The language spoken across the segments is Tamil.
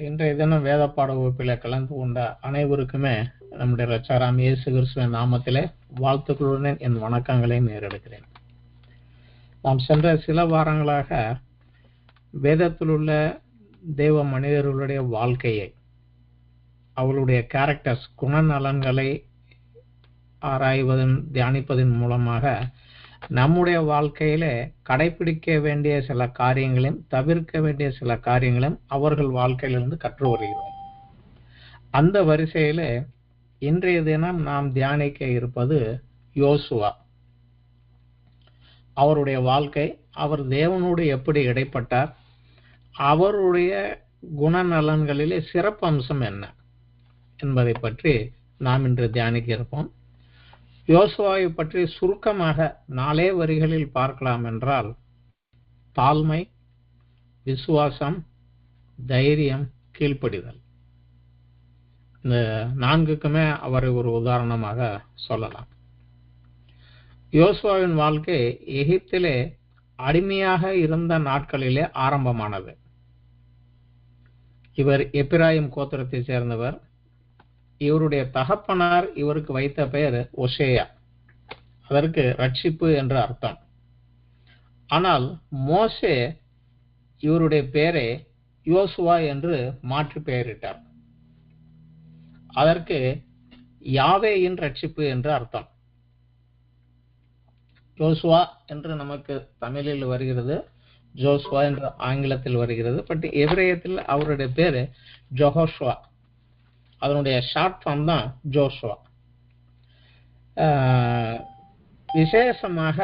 இன்றைய தினம் வேத பாட வகுப்பில் கலந்து கொண்ட அனைவருக்குமே நம்முடைய இரட்சகராம் இயேசு கிறிஸ்துவின் நாமத்திலே வாழ்த்துக்களுடன் என் வணக்கங்களை நேரெடுக்கிறேன். நாம் சென்ற சில வாரங்களாக வேதத்தில் உள்ள தேவ மனிதர்களுடைய வாழ்க்கையை, அவர்களுடைய கேரக்டர்ஸ், குணநலன்களை ஆராய்வதன் தியானிப்பதன் மூலமாக நம்முடைய வாழ்க்கையில கடைபிடிக்க வேண்டிய சில காரியங்களையும் தவிர்க்க வேண்டிய சில காரியங்களையும் அவர்கள் வாழ்க்கையிலிருந்து கற்று வருகிறோம். அந்த வரிசையில இன்றைய தினம் நாம் தியானிக்க இருப்பது யோசுவா. அவருடைய வாழ்க்கை, அவர் தேவனோடு எப்படி இடைப்பட்டார், அவருடைய குணநலன்களிலே சிறப்பு அம்சம் என்ன என்பதை பற்றி நாம் இன்று தியானிக்க இருப்போம். யோசுவாவை பற்றி சுருக்கமாக 4 வரிகளில் பார்க்கலாம் என்றால், தாழ்மை, விசுவாசம், தைரியம், கீழ்ப்படிதல். இந்த 4க்குமே அவரை ஒரு உதாரணமாக சொல்லலாம். யோசுவாவின் வாழ்க்கை எகிப்திலே அடிமையாக இருந்த நாட்களிலே ஆரம்பமானது. இவர் எப்பிராயிம் கோத்திரத்தை சேர்ந்தவர். இவருடைய தகப்பனார் இவருக்கு வைத்த பெயர் ஒசேயா. அதற்கு ரட்சிப்பு என்று அர்த்தம். ஆனால் மோசே இவருடைய பெயரை யோசுவா என்று மாற்றி பெயரிட்டார். அதற்கு யாவேயின் ரட்சிப்பு என்று அர்த்தம். யோசுவா என்று நமக்கு தமிழில் வருகிறது, ஜோசுவா என்று ஆங்கிலத்தில் வருகிறது. பட் எபிரேயத்தில் அவருடைய பேரு ஜொஹோஷுவா. அதனுடைய ஷார்ட் ஃபார்ம் தான் ஜோஷுவா. விசேஷமாக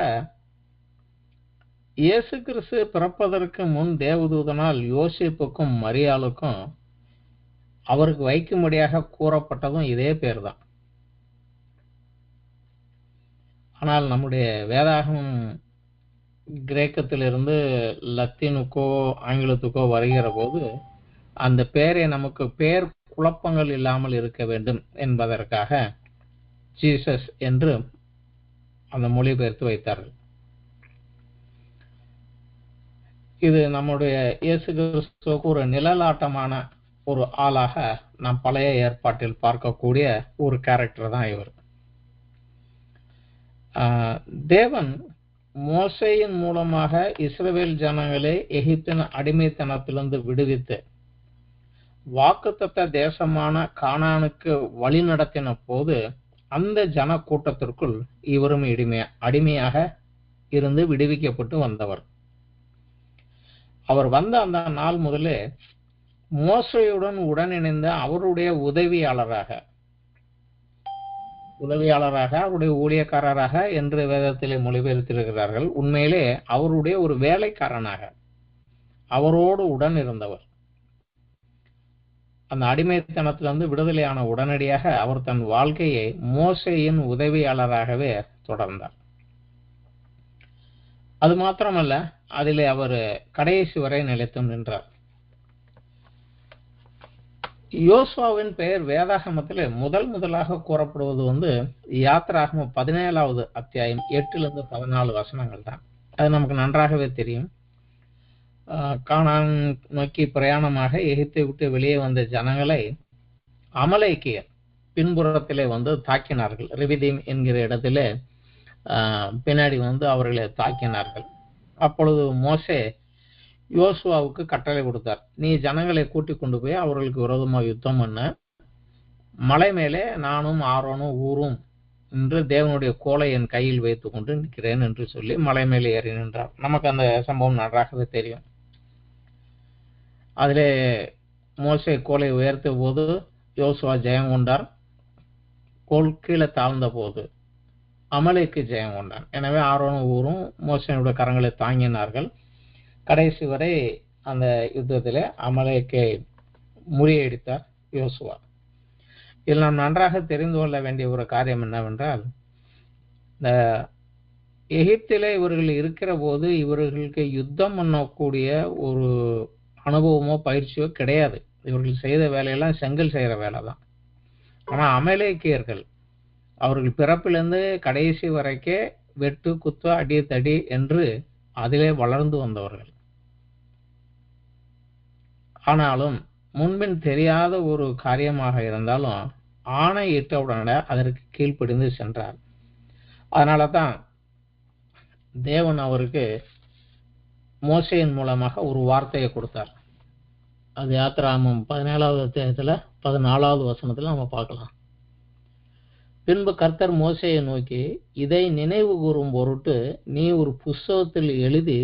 இயேசு கிறிஸ்து பிறப்பதற்கு முன் தேவதூதனால் யோசேப்புக்கும் மரியாளுக்கும் அவருக்கு வைக்கும்படியாக கூறப்பட்டதும் இதே பேர் தான். ஆனால் நம்முடைய வேதாகமம் கிரேக்கத்திலிருந்து லத்தீனுக்கோ ஆங்கிலத்துக்கோ வருகிற போது அந்த பெயரை நமக்கு பேர் குழப்பங்கள் இல்லாமல் இருக்க வேண்டும் என்பதற்காக ஜீசஸ் என்று அந்த மொழிபெயர்த்து வைத்தார்கள். இது நம்முடைய இயேசு கிறிஸ்துவுக்கு ஒரு நிழலாட்டமான ஒரு ஆளாக நாம் பழைய ஏற்பாட்டில் பார்க்கக்கூடிய ஒரு கேரக்டர் தான் இவர். தேவன் மோசேயின் மூலமாக இஸ்ரவேல் ஜனங்களை எகிப்தின் அடிமைத்தனத்திலிருந்து விடுவித்து வாக்குத்தத்த தேசமான கானானுக்கு வழி நடத்தின போது அந்த ஜன கூட்டத்திற்குள் இவரும் அடிமையாக இருந்து விடுவிக்கப்பட்டு வந்தவர். அவர் வந்த அந்த நாள் முதலே மோசேயுடன் உடனிணைந்த அவருடைய உதவியாளராக, அவருடைய ஊழியக்காரராக என்று வேதத்திலே மொழிபெயர்த்திருக்கிறார்கள். உண்மையிலே அவருடைய ஒரு வேலைக்காரனாக அவரோடு உடன் இருந்தவர். அந்த அடிமைத்தனத்திலிருந்து விடுதலையான உடனடியாக அவர் தன் வாழ்க்கையை மோசேயின் உதவியாளராகவே தொடர்ந்தார். அது மாத்திரமல்ல, அதிலே அவர் கடைசி வரை நிலைத்தும் நின்றார். யோசுவாவின் பெயர் வேதாகமத்தில் முதலாக கூறப்படுவது யாத்ராகமம் 17வது அத்தியாயம் 8லிருந்து 14 வசனங்கள் தான். அது நமக்கு நன்றாகவே தெரியும். கானான் நோக்கி பிரயாணமாக எகிப்தை விட்டு வெளியே வந்த ஜனங்களை அமலேக்கியர் பின்புறத்திலே தாக்கினார்கள். ரிவிதீம் என்கிற இடத்திலே பின்னாடி அவர்களை தாக்கினார்கள். அப்பொழுது மோசே யோசுவாவுக்கு கட்டளை கொடுத்தார், நீ ஜனங்களை கூட்டிக் கொண்டு போய் அவர்களுக்கு விரோதமாக யுத்தம் பண்ண, மலை மேலே நானும் ஆரோனும் ஊரும் என்று தேவனுடைய கோலை என் கையில் வைத்துக் கொண்டு நிற்கிறேன் என்று சொல்லி மலை மேலே ஏறி நின்றார். நமக்கு அந்த சம்பவம் நன்றாகவே தெரியும். அதிலே மோசே கோலை உயர்த்திய போது யோசுவா ஜெயம் கொண்டார். கோல் கீழே தாழ்ந்த போது அமலேக்கு ஜெயம் கொண்டான். எனவே ஆரோனும் ஊரும் மோசேனுடைய கரங்களை தாங்கினார்கள். கடைசி வரை அந்த யுத்தத்திலே அமலேக்கை முறியடித்தார் யோசுவா. இதில் நாம் நன்றாக தெரிந்து கொள்ள வேண்டிய ஒரு காரியம் என்னவென்றால், இந்த எகிப்திலே இவர்கள் இருக்கிற போது இவர்களுக்கு யுத்தம் பண்ணக்கூடிய ஒரு அனுபவமோ பயிற்சியோ கிடையாது. இவர்கள் செய்த வேலையெல்லாம் செங்கல் செய்கிற வேலை தான். ஆனால் அமலேக்கியர்கள் அவர்கள் பிறப்பிலிருந்து கடைசி வரைக்கே வெட்டு குத்து அடி தடி என்று அதிலே வளர்ந்து வந்தவர்கள். ஆனாலும் முன்பின் தெரியாத ஒரு காரியமாக இருந்தாலும் ஆணையிட்டவுடனே அதற்கு கீழ்ப்படிந்து சென்றார். அதனால தான் தேவன் அவருக்கு மோசேயின் மூலமாக ஒரு வார்த்தையை கொடுத்தார். அது யாத்திராகமம் 17வது அத்தியாயத்துல 14வது வசனத்துல நம்ம பார்க்கலாம். பின்பு கர்த்தர் மோசேயை நோக்கி, இதை நினைவு கூறும் பொருட்டு நீ ஒரு புஸ்தகத்தில் எழுதி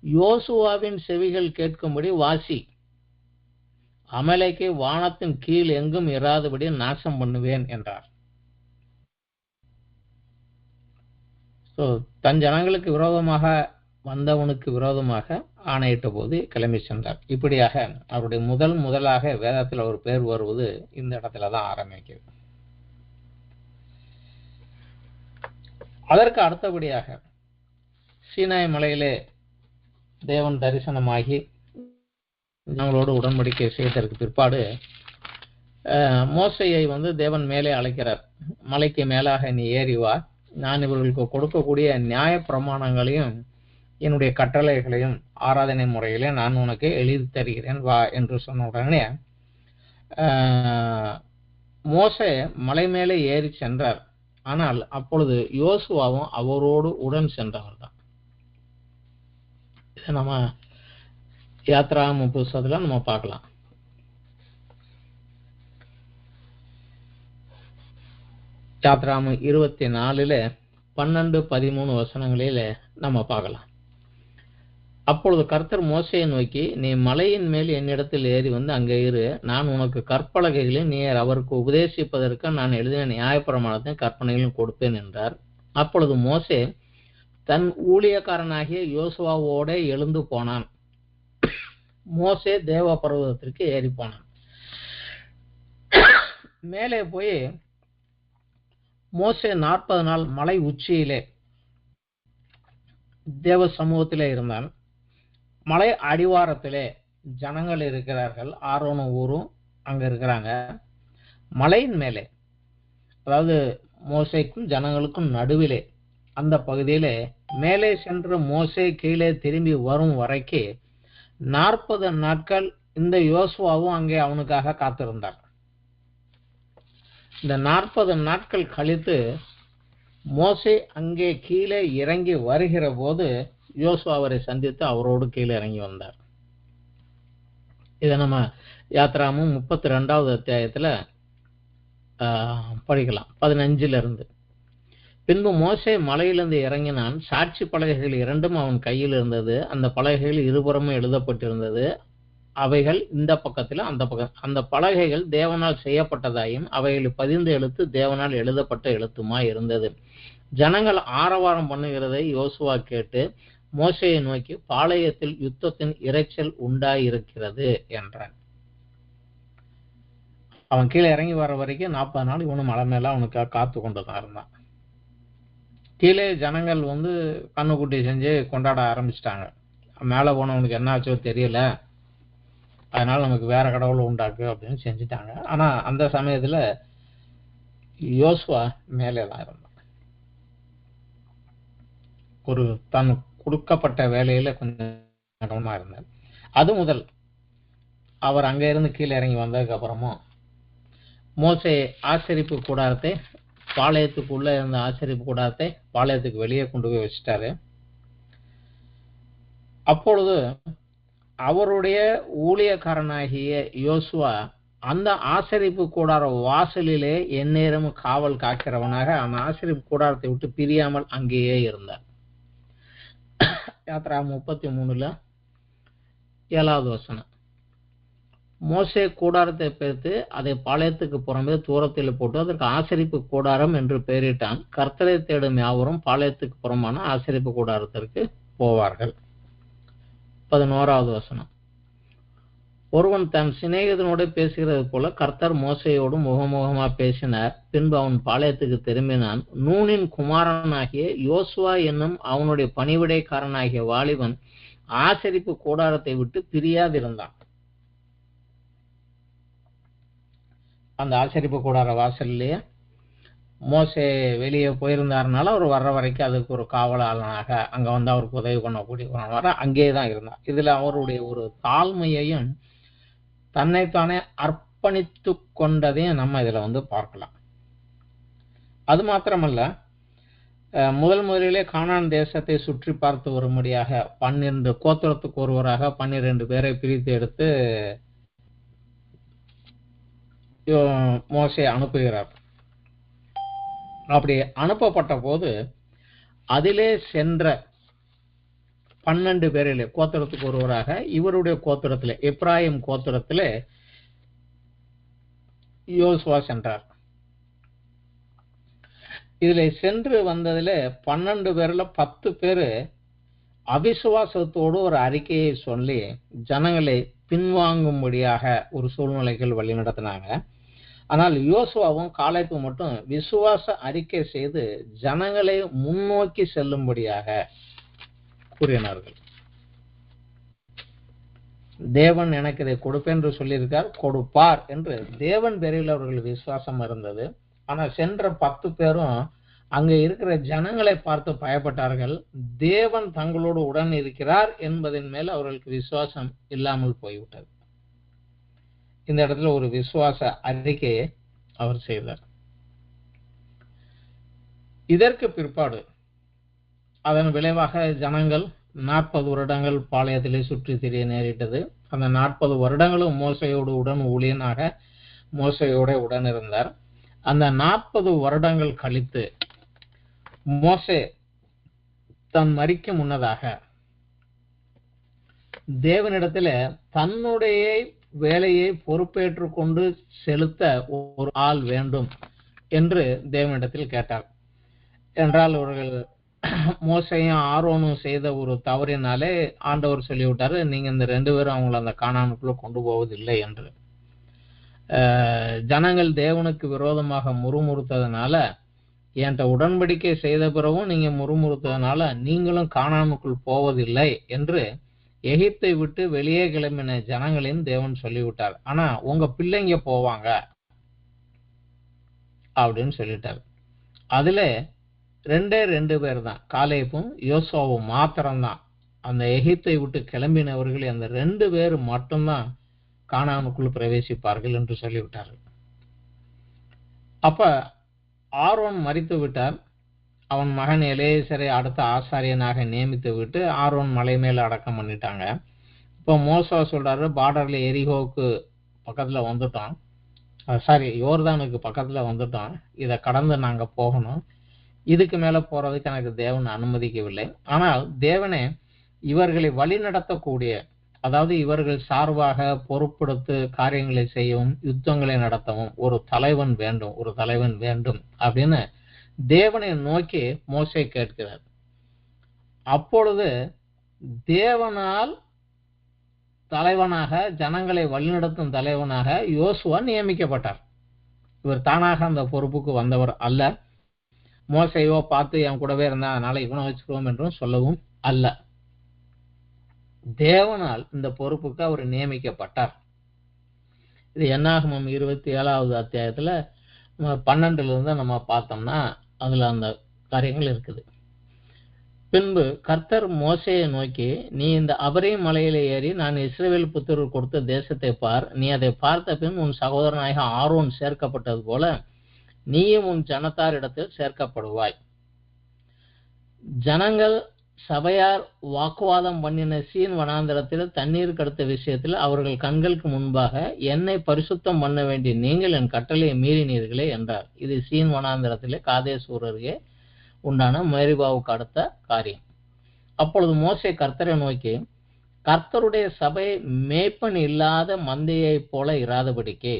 யோசுவாவின் செவிகள் கேட்கும்படி வாசி. அமலேக்கை வானத்தின் கீழ் எங்கும் இராதபடி நாசம் பண்ணுவேன் என்றார். தன் ஜனங்களுக்கு விரோதமாக வந்தவனுக்கு விரோதமாக ஆணையிட்ட போது கிளம்பி சென்றார். இப்படியாக அவருடைய முதலாக வேதத்தில் ஒரு பேர் வருவது இந்த இடத்துலதான் ஆரம்பிக்குது. அதற்கு அடுத்தபடியாக சீனாய் மலையிலே தேவன் தரிசனமாகி நம்மளோடு உடன்படிக்கை செய்ததற்கு பிற்பாடு மோசையை தேவன் மேலே அழைக்கிறார். மலைக்கு மேலாக நீ ஏறி வா, நான் இவர்களுக்கு கொடுக்கக்கூடிய நியாய பிரமாணங்களையும் என்னுடைய கட்டளைகளையும் ஆராதனை முறையிலே நான் உனக்கு எழுதி தருகிறேன் வா என்று சொன்ன உடனே மோசே மலை மேலே ஏறி சென்றார். ஆனால் அப்பொழுது யோசுவாவும் அவரோடு உடன் சென்றவர் தான். இதை நம்ம யாத்திராகமம் புஸ்தகத்துல நம்ம பார்க்கலாம். யாத்திராகமம் 24 12 13 வசனங்களில நம்ம பார்க்கலாம். அப்பொழுது கர்த்தர் மோசேயை நோக்கி, நீ மலையின் மேல் என்னிடத்தில் ஏறி வந்து அங்கே இரு, நான் உனக்கு கற்பலகைகளை நீ அவருக்கு உபதேசிப்பதற்கு நான் எழுதின நியாயப்பிரமாணத்தையும் கற்பனைகளும் கொடுப்பேன் என்றார். அப்பொழுது மோசே தன் ஊழியக்காரனாகிய யோசுவாவோட எழுந்து போனான். மோசே தேவ பர்வதத்திற்கு ஏறி போனான். மேலே போய் மோசே 40 நாள் மலை உச்சியிலே தேவ சமூகத்திலே இருந்தான். மலை அடிவாரத்திலே ஜனங்கள் இருக்கிறார்கள், ஆரோனும் ஊரும் அங்க இருக்கிறாங்க. மலையின் மேலே, அதாவது மோசேக்கும் ஜனங்களுக்கும் நடுவிலே அந்த பகுதியிலே மேலே சென்று மோசே கீழே திரும்பி வரும் வரைக்கு 40 நாட்கள் இந்த யோசுவாவும் அங்கே அவனுக்காக காத்திருந்தார். இந்த 40 நாட்கள் கழித்து மோசே அங்கே கீழே இறங்கி வருகிற போது யோசுவா அவரை சந்தித்து அவரோடு கீழே இறங்கி வந்தார். இதை நம்ம யாத்திராகமம் 32வது அத்தியாயத்துல படிக்கலாம் 15 இருந்து. பின்பு மோசே மலையிலிருந்து இறங்கினான். சாட்சி பலகைகள் 2 அவன் கையில் இருந்தது. அந்த பலகைகள் இருபுறமும் எழுதப்பட்டிருந்தது. அவைகள் இந்த பக்கத்துல அந்த பக்கம். அந்த பலகைகள் தேவனால் செய்யப்பட்டதாயும் அவைகள் 15 எழுத்து தேவனால் எழுதப்பட்ட எழுத்துமாய் இருந்தது. ஜனங்கள் ஆரவாரம் பண்ணுகிறதை யோசுவா கேட்டு மோசேயை நோக்கி, பாளையத்தில் யுத்தத்தின் இரைச்சல் உண்டாயிருக்கிறது என்றான். அவன் கீழே இறங்கி வர வரைக்கும் 40 நாள் இவனு மலை மேல அவனுக்காக காத்து கொண்டுதான் இருந்தான். கீழே ஜனங்கள் கண்ணுக்குட்டி செஞ்சு கொண்டாட ஆரம்பிச்சிட்டாங்க. மேல போனவனுக்கு என்ன ஆச்சோ தெரியல, அதனால நமக்கு வேற கடவுள் உண்டாக்கு அப்படின்னு செஞ்சுட்டாங்க. ஆனா அந்த சமயத்துல யோசுவா மேலேதான் இருந்தான். ஒரு தன் கொடுக்கப்பட்ட வேலையில கொஞ்சம் கவனமா இருந்தார். அது முதல் அவர் அங்க இருந்து கீழே இறங்கி வந்ததுக்கு அப்புறமும் மோசே ஆசரிப்பு கூடாரத்தை, பாளையத்துக்குள்ள இருந்த ஆசரிப்பு கூடாரத்தை பாளையத்துக்கு வெளியே கொண்டு போய் வச்சுட்டாரு. அப்பொழுது அவருடைய ஊழியக்காரனாகிய யோசுவா அந்த ஆசரிப்பு கூடார வாசலிலே எந்நேரமும் காவல் காக்கிறவனாக அந்த ஆசரிப்பு கூடாரத்தை விட்டு பிரியாமல் அங்கேயே இருந்தார். யாத்திராகமம் 33 7வது வசனம். மோசே கூடாரத்தை பெருத்து அதை பாளையத்துக்கு புறம்பே தூரத்தில் போட்டு அதற்கு ஆசரிப்பு கூடாரம் என்று பெயரிட்டான். கர்த்தரை தேடும் யாவரும் பாளையத்துக்கு புறமான ஆசரிப்பு கூடாரத்திற்கு போவார்கள். 11வது வசனம். ஒருவன் தன் சிநேகிதனோடு பேசுகிறது போல கர்த்தர் மோசையோடு முகமுகமா பேசினார். பின்பு அவன் பாளையத்துக்கு திரும்பினான். நூனின் குமாரனாகிய யோசுவா என்னும் அவனுடைய பணிவிடைக்காரனாகிய வாலிபன் ஆசரிப்பு கூடாரத்தை விட்டு பிரியாதிருந்தான். அந்த ஆசரிப்பு கூடார வாசல்லையே மோசே வெளியே போயிருந்தாருனால அவர் வர்ற வரைக்கும் அதுக்கு ஒரு காவலாளனாக அங்க அவருக்கு உதவி பண்ணக்கூடிய அங்கேயே தான் இருந்தார். இதுல அவருடைய ஒரு தாழ்மையையும் தன்னைத்தானே அர்ப்பணித்து கொண்டதையும் நம்ம இதுல பார்க்கலாம். அது மாத்திரமல்ல, முதலிலே கானான் தேசத்தை சுற்றி பார்த்து வரும்படியாக 12 கோத்திரத்துக்கு ஒருவராக 12 பேரை பிரித்து எடுத்து மோசே அனுப்புகிறார். அப்படி அனுப்பப்பட்ட போது அதிலே சென்ற 12 பேரிலே கோத்திரத்துக்கு ஒருவராக இவருடைய கோத்திரத்திலே, எப்ராயிம் கோத்திரத்திலே யோசுவா சென்றார். இதுல சென்று வந்ததுல 12 பேர்ல 10 பேரு அவிசுவாசத்தோடு ஒரு அறிக்கையை சொல்லி ஜனங்களை பின்வாங்கும்படியாக ஒரு சூழ்நிலைகள் வழி நடத்தினாங்க. ஆனால் யோசுவாவும் காலேபும் மட்டும் விசுவாச அறிக்கை செய்து ஜனங்களை முன்னோக்கி செல்லும்படியாக கூறினார்கள். தேவன் எனக்கு இதை கொடுப்பேன் என்று சொல்லியிருக்கார், கொடுப்பார் என்று தேவன் பேரில் அவர்கள் விசுவாசம் இருந்தது. ஆனா சென்ற 10 பேரும் அங்க இருக்கிற ஜனங்களை பார்த்து பயப்பட்டார்கள். தேவன் தங்களோடு உடன் இருக்கிறார் என்பதன் மேல் அவர்களுக்கு விசுவாசம் இல்லாமல் போய்விட்டது. இந்த இடத்துல ஒரு விசுவாச அறிக்கையை அவர் செய்தார். இதற்கு பிற்பாடு அதன் விளைவாக ஜனங்கள் 40 வருடங்கள் பாளையத்திலே சுற்றி திரிய நேரிட்டது. அந்த 40 வருடங்களும் மோசையோடு உடன் ஊழியனாக மோசையோட உடன் இருந்தார். அந்த 40 வருடங்கள் கழித்து மோசே தன் மரிக்க முன்னதாக தேவனிடத்துல தன்னுடைய வேலையை பொறுப்பேற்று கொண்டு செலுத்த ஒரு ஆள் வேண்டும் என்று தேவனிடத்தில் கேட்டார். என்றால் அவர்கள் மோசையும் ஆரோனும் செய்த ஒரு தவறினாலே ஆண்டவர் சொல்லிவிட்டாரு, நீங்க இந்த 2 பேரும் அவங்களை அந்த கானானுக்குள்ள கொண்டு போவதில்லை என்று. ஜனங்கள் தேவனுக்கு விரோதமாக முறுமுறுத்ததுனால, என்கிட்ட உடன்படிக்கை செய்த பிறகும் நீங்க முறுமுறுத்ததுனால நீங்களும் கானானுக்குள் போவதில்லை என்று எகிப்தை விட்டு வெளியே கிளம்பின ஜனங்களையும் தேவன் சொல்லிவிட்டார். ஆனா உங்க பிள்ளைங்க போவாங்க அப்படின்னு சொல்லிட்டார். அதுல 2 பேர் தான், காலேபும் யோசுவாவும் மாத்திரம்தான். அந்த எகிப்தை விட்டு கிளம்பினவர்கள் அந்த 2 பேர் மட்டும்தான் கானானுக்குள் பிரவேசிப்பார்கள் என்று சொல்லிவிட்டார்கள். அப்ப ஆரோன் மரித்து விட்டார். அவன் மகன் எலேசரை அடுத்த ஆசாரியனாக நியமித்து விட்டு ஆரோன் மலை மேல அடக்கம் பண்ணிட்டாங்க. இப்போ மோசே சொல்றாரு, பார்டர்ல எரிகோவுக்கு பக்கத்துல வந்துட்டோம், யோர்தானுக்கு பக்கத்துல வந்துட்டோம், இதை கடந்து நாங்க போகணும், இதுக்கு மேல போறதுக்கு எனக்கு தேவன் அனுமதிக்கவில்லை. ஆனால் தேவனே இவர்களை வழி நடத்தக்கூடிய, அதாவது இவர்கள் சார்பாக பொறுப்பெடுத்து காரியங்களை செய்யவும் யுத்தங்களை நடத்தவும் ஒரு தலைவன் வேண்டும் அப்படின்னு தேவனை நோக்கி மோசே கேட்கிறார். அப்பொழுது தேவனால் தலைவனாக, ஜனங்களை வழிநடத்தும் தலைவனாக யோசுவா நியமிக்கப்பட்டார். இவர் தானாக அந்த பொறுப்புக்கு வந்தவர் அல்ல. மோசையோ பார்த்து என் கூடவே இருந்தா அதனால இவனை வச்சுக்குவோம் என்றும் சொல்லவும் அல்ல. தேவனால் இந்த பொறுப்புக்கு அவர் நியமிக்கப்பட்டார். இது என்னாகமம் 27வது அத்தியாயத்துல 12ல இருந்து நம்ம பார்த்தோம்னா அதுல அந்த காரியங்கள் இருக்குது. பின்பு கர்த்தர் மோசேயை நோக்கி, நீ இந்த அபரீம் மலையில ஏறி நான் இஸ்ரவேல் புத்திரர் கொடுத்த தேசத்தை பார், நீ அதை பார்த்த பின் உன் சகோதரனாக ஆரோன் சேர்க்கப்பட்டது போல நீயும் உன் ஜனத்தாரிடத்தில் சேர்க்கப்படுவாய். ஜனங்கள் சபையார் வாக்குவாதம் பண்ணின சீன் வனாந்தரத்தில் தண்ணீர் கடத்த விஷயத்தில் அவர்கள் கண்களுக்கு முன்பாக என்னை பரிசுத்தம் பண்ண வேண்டிய நீங்கள் என் கட்டளையை மீறினீர்களே என்றார். இது சீன் வனாந்தரத்திலே காதேசூர் அருகே உண்டான மேரிபாவுக்கு அடுத்த காரியம். அப்பொழுது மோசே கர்த்தரை நோக்கி, கர்த்தருடைய சபை மேய்ப்பன் இல்லாத மந்தையை போல இராதபடிக்கு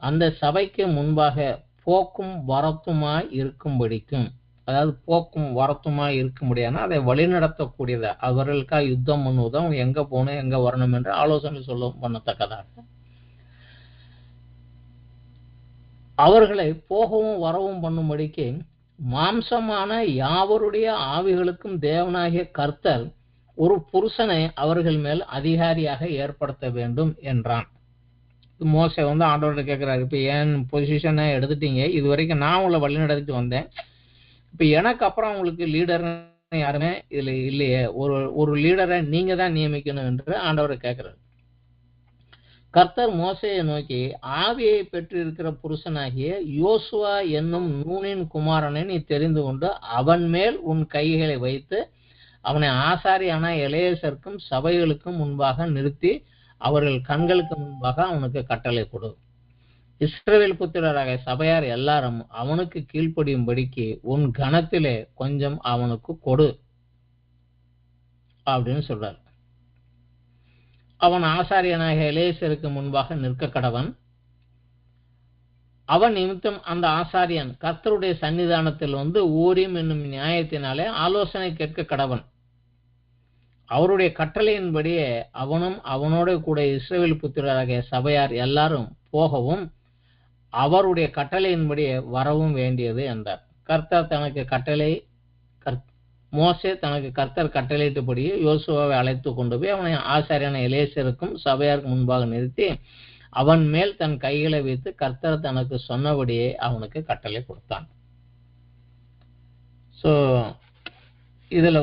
அந்த சபைக்கு முன்பாக போக்கும் வரத்துமாய் இருக்கும்படிக்கும், அதாவது போக்கும் வரத்துமாய் இருக்க முடியாது, அதை வழிநடத்தக்கூடியத, அவர்களுக்காக யுத்தம் பண்ணுவதும் எங்க போகணும் எங்க வரணும் என்று ஆலோசனை சொல்ல பண்ணத்தக்கதாக அவர்களை போகவும் வரவும் பண்ணும்படிக்கு மாம்சமான யாவருடைய ஆவிகளுக்கும் தேவனாகிய கர்த்தர் ஒரு புருஷனை அவர்கள் மேல் அதிகாரியாக ஏற்படுத்த வேண்டும் என்றான். மோசே ஆண்டவர்கிட்ட கேட்கிறாரு, இப்ப என் பொசிஷனை எடுத்துட்டீங்க, இது வரைக்கும் நான் உங்களை வழி நடத்திட்டு வந்தேன், இப்ப எனக்கு அப்புறம் உங்களுக்கு லீடர் யாருமே இதுல இல்லையே, ஒரு லீடரை நீங்க தான் நியமிக்கணும் என்று ஆண்டவரை கேட்கிறாரு. கர்த்தர் மோசேயை நோக்கி, ஆவியை பெற்றிருக்கிற புருஷனாகிய யோசுவா என்னும் நூனின் குமாரனை நீ தெரிந்து கொண்டு அவன் மேல் உன் கைகளை வைத்து அவனை ஆசாரியான எலேசருக்கும் சபைகளுக்கும் முன்பாக நிறுத்தி அவர்கள் கண்களுக்கு முன்பாக அவனுக்கு கட்டளை கொடு. இஸ்ரவேல் புத்திரராக சபையார் எல்லாரும் அவனுக்கு கீழ்ப்படியும்படிக்கு உன் கணத்திலே கொஞ்சம் அவனுக்கு கொடு அப்படின்னு சொல்றார். அவன் ஆசாரியனாக எலேசருக்கு முன்பாக நிற்க கடவன். அவன் நிமித்தம் அந்த ஆசாரியன் கர்த்தருடைய சன்னிதானத்தில் ஊரீம் என்னும் நியாயத்தினாலே ஆலோசனை கேட்க கடவன். அவருடைய கட்டளையின்படியே அவனும் அவனோட கூட இஸ்ரவேல் புத்திரராகிய சபையார் எல்லாரும் போகவும் அவருடைய கட்டளையின்படியே வரவும் வேண்டியது என்றார். மோசே தனக்கு கர்த்தர் கட்டளையிட்டபடியே யோசுவாவை அழைத்து கொண்டு போய் அவனை ஆசாரியான எலேசருக்கும் சபையாருக்கு முன்பாக நிறுத்தி அவன் மேல் தன் கைகளை வைத்து கர்த்தர் தனக்கு சொன்னபடியே அவனுக்கு கட்டளை கொடுத்தான். ஸோ இதுல